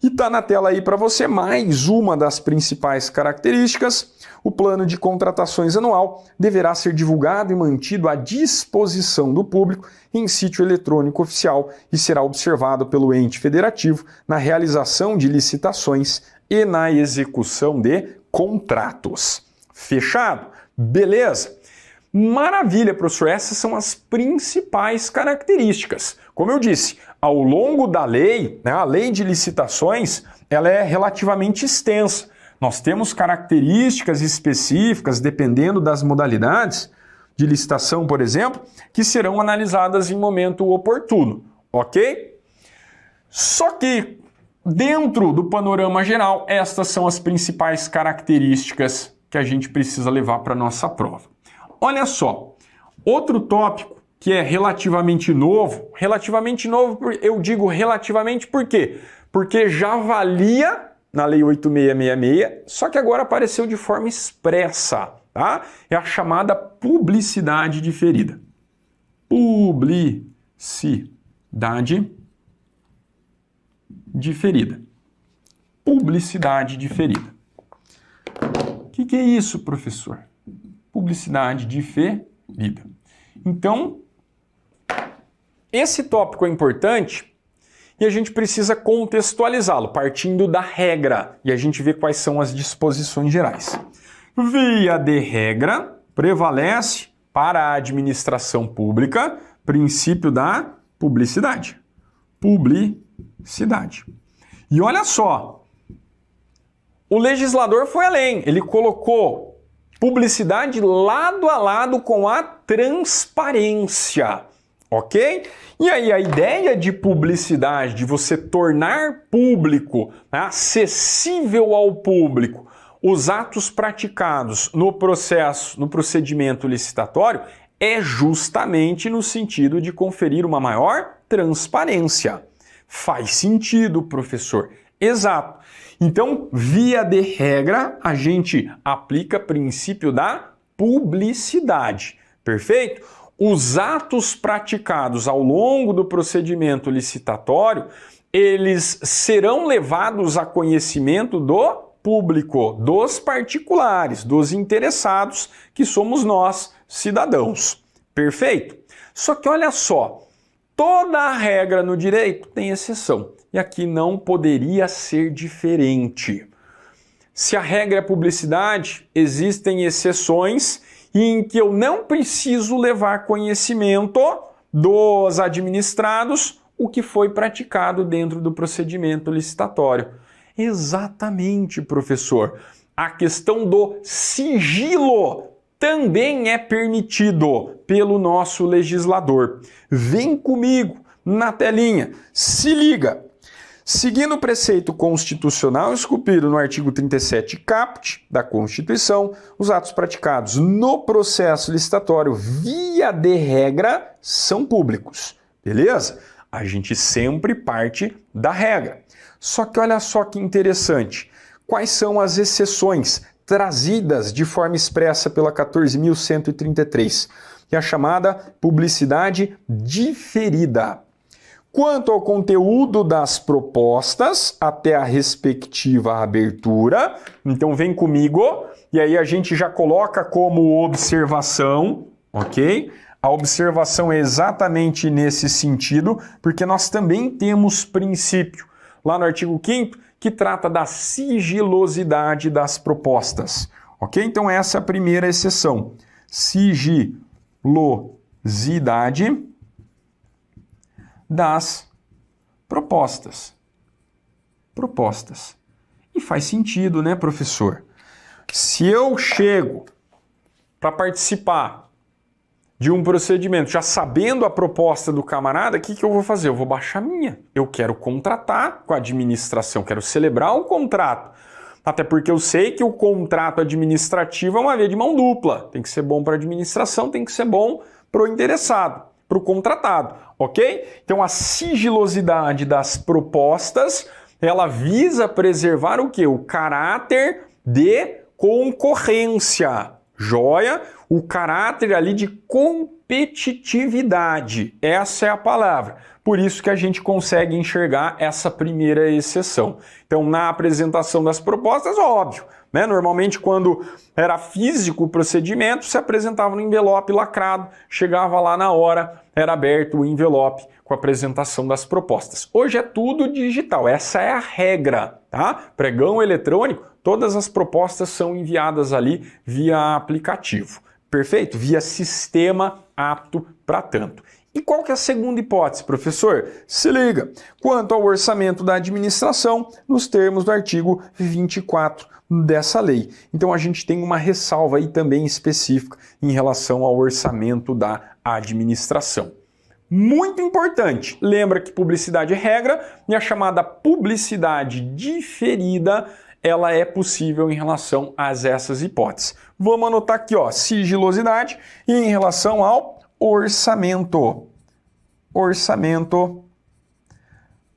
E está na tela aí para você mais uma das principais características. O plano de contratações anual deverá ser divulgado e mantido à disposição do público em sítio eletrônico oficial e será observado pelo ente federativo na realização de licitações e na execução de contratos. Fechado? Beleza? Maravilha, professor. Essas são as principais características. Como eu disse, ao longo da lei, a lei de licitações, ela é relativamente extensa. Nós temos características específicas, dependendo das modalidades de licitação, por exemplo, que serão analisadas em momento oportuno, ok? Só que, dentro do panorama geral, estas são as principais características que a gente precisa levar para a nossa prova. Olha só, outro tópico que é relativamente novo, eu digo relativamente por quê? Porque já valia na Lei 8666, só que agora apareceu de forma expressa, tá? É a chamada publicidade diferida. Publicidade diferida. Publicidade diferida. O que é isso, professor? Publicidade diferida. Então, esse tópico é importante e a gente precisa contextualizá-lo, partindo da regra, e a gente vê quais são as disposições gerais. Via de regra, prevalece para a administração pública princípio da publicidade. Publicidade. E olha só, o legislador foi além, ele colocou publicidade lado a lado com a transparência, ok? E aí a ideia de publicidade, de você tornar público, né, acessível ao público, os atos praticados no procedimento licitatório, é justamente no sentido de conferir uma maior transparência. Faz sentido, professor. Exato. Então, via de regra, a gente aplica o princípio da publicidade. Perfeito? Os atos praticados ao longo do procedimento licitatório, eles serão levados a conhecimento do público, dos particulares, dos interessados, que somos nós, cidadãos. Perfeito? Só que olha só, toda a regra no direito tem exceção. E aqui não poderia ser diferente. Se a regra é publicidade, existem exceções em que eu não preciso levar conhecimento dos administrados o que foi praticado dentro do procedimento licitatório. Exatamente, professor. A questão do sigilo também é permitido pelo nosso legislador. Vem comigo na telinha. Se liga. Seguindo o preceito constitucional esculpido no artigo 37 caput da Constituição, os atos praticados no processo licitatório via de regra são públicos. Beleza? A gente sempre parte da regra. Só que olha só que interessante. Quais são as exceções trazidas de forma expressa pela 14.133, que é a chamada publicidade diferida? Quanto ao conteúdo das propostas até a respectiva abertura, então vem comigo, e aí a gente já coloca como observação, ok? A observação é exatamente nesse sentido, porque nós também temos princípio lá no artigo 5º, que trata da sigilosidade das propostas, ok? Então essa é a primeira exceção. Sigilosidade das propostas. E faz sentido, né, professor? Se eu chego para participar de um procedimento, já sabendo a proposta do camarada, o que eu vou fazer? Eu vou baixar a minha. Eu quero contratar com a administração, quero celebrar um contrato. Até porque eu sei que o contrato administrativo é uma via de mão dupla. Tem que ser bom para a administração, tem que ser bom para o interessado, para o contratado, ok? Então a sigilosidade das propostas, ela visa preservar o quê? O caráter de concorrência. Joia? O caráter ali de competitividade. Essa é a palavra. Por isso que a gente consegue enxergar essa primeira exceção. Então, na apresentação das propostas, óbvio, né? Normalmente, quando era físico o procedimento, se apresentava no envelope lacrado, chegava lá na hora, era aberto o envelope com a apresentação das propostas. Hoje é tudo digital, essa é a regra, tá? Pregão eletrônico, todas as propostas são enviadas ali via aplicativo. Perfeito? Via sistema apto para tanto. E qual que é a segunda hipótese, professor? Se liga. Quanto ao orçamento da administração, nos termos do artigo 24 dessa lei. Então a gente tem uma ressalva aí também específica em relação ao orçamento da administração. Muito importante. Lembra que publicidade é regra e a chamada publicidade diferida ela é possível em relação a essas hipóteses. Vamos anotar aqui, ó, sigilosidade e em relação ao orçamento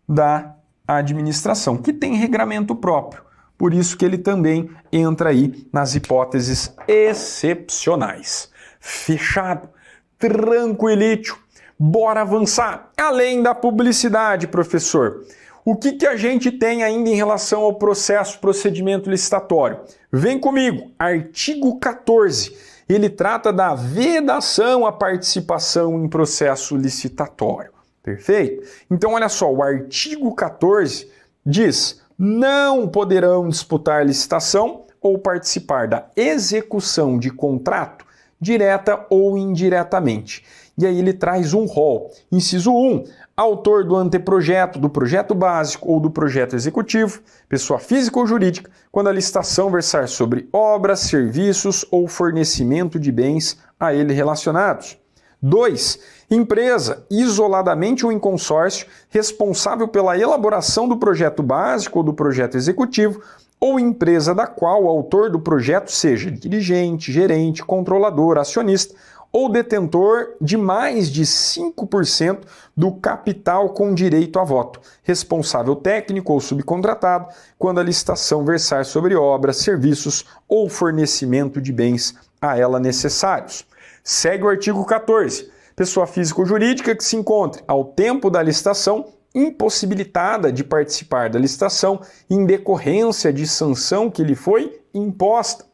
da administração, que tem regramento próprio. Por isso que ele também entra aí nas hipóteses excepcionais. Fechado, tranquilítico. Bora avançar. Além da publicidade, professor, o que a gente tem ainda em relação ao procedimento licitatório? Vem comigo, artigo 14. Ele trata da vedação à participação em processo licitatório. Perfeito? Então, olha só, o artigo 14 diz: não poderão disputar licitação ou participar da execução de contrato direta ou indiretamente. E aí ele traz um rol. Inciso 1, autor do anteprojeto, do projeto básico ou do projeto executivo, pessoa física ou jurídica, quando a licitação versar sobre obras, serviços ou fornecimento de bens a ele relacionados. 2. Empresa, isoladamente ou em consórcio, responsável pela elaboração do projeto básico ou do projeto executivo, ou empresa da qual o autor do projeto seja dirigente, gerente, controlador, acionista ou detentor de mais de 5% do capital com direito a voto, responsável técnico ou subcontratado, quando a licitação versar sobre obras, serviços ou fornecimento de bens a ela necessários. Segue o artigo 14. Pessoa física ou jurídica que se encontre, ao tempo da licitação, impossibilitada de participar da licitação em decorrência de sanção que lhe foi imposta.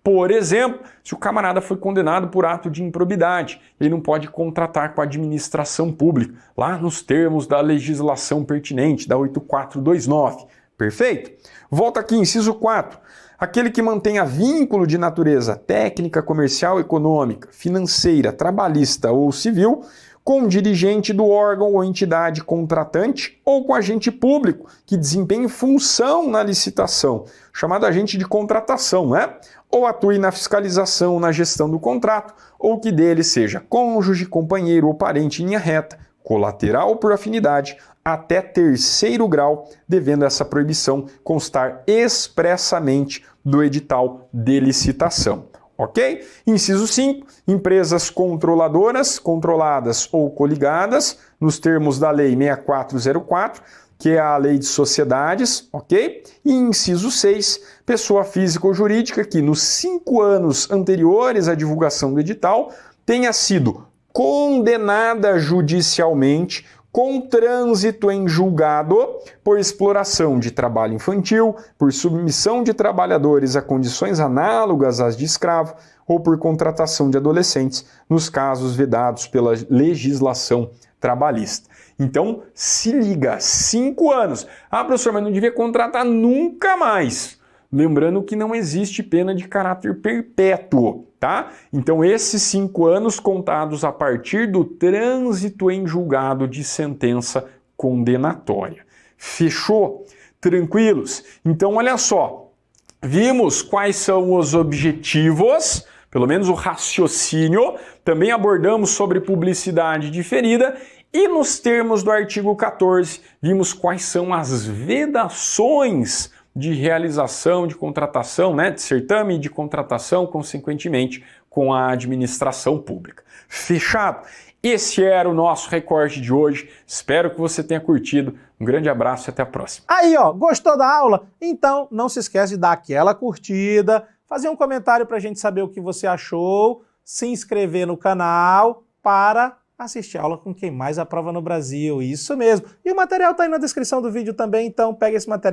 Por exemplo, se o camarada foi condenado por ato de improbidade, ele não pode contratar com a administração pública, lá nos termos da legislação pertinente, da 8429. Perfeito? Volta aqui, inciso 4. Aquele que mantenha vínculo de natureza técnica, comercial, econômica, financeira, trabalhista ou civil com dirigente do órgão ou entidade contratante ou com agente público que desempenhe função na licitação, chamado agente de contratação, né? Ou atue na fiscalização, na gestão do contrato, ou que dele seja cônjuge, companheiro ou parente em linha reta, colateral ou por afinidade, até 3º grau, devendo essa proibição constar expressamente do edital de licitação. Ok? Inciso 5. Empresas controladoras, controladas ou coligadas, nos termos da Lei 6404, que é a Lei de Sociedades, ok? E inciso 6. Pessoa física ou jurídica que, nos 5 anos anteriores à divulgação do edital, tenha sido condenada judicialmente com trânsito em julgado por exploração de trabalho infantil, por submissão de trabalhadores a condições análogas às de escravo ou por contratação de adolescentes, nos casos vedados pela legislação trabalhista. Então, se liga, 5 anos. Ah, professor, mas não devia contratar nunca mais. Lembrando que não existe pena de caráter perpétuo, tá? Então, esses 5 anos contados a partir do trânsito em julgado de sentença condenatória. Fechou? Tranquilos? Então, olha só. Vimos quais são os objetivos, pelo menos o raciocínio. Também abordamos sobre publicidade diferida. E nos termos do artigo 14, vimos quais são as vedações de realização, de contratação, né, de certame e de contratação, consequentemente, com a administração pública. Fechado? Esse era o nosso recorte de hoje. Espero que você tenha curtido. Um grande abraço e até a próxima. Aí, ó, gostou da aula? Então, não se esquece de dar aquela curtida, fazer um comentário para a gente saber o que você achou, se inscrever no canal para assistir a aula com quem mais aprova no Brasil. Isso mesmo. E o material está aí na descrição do vídeo também, então pega esse material.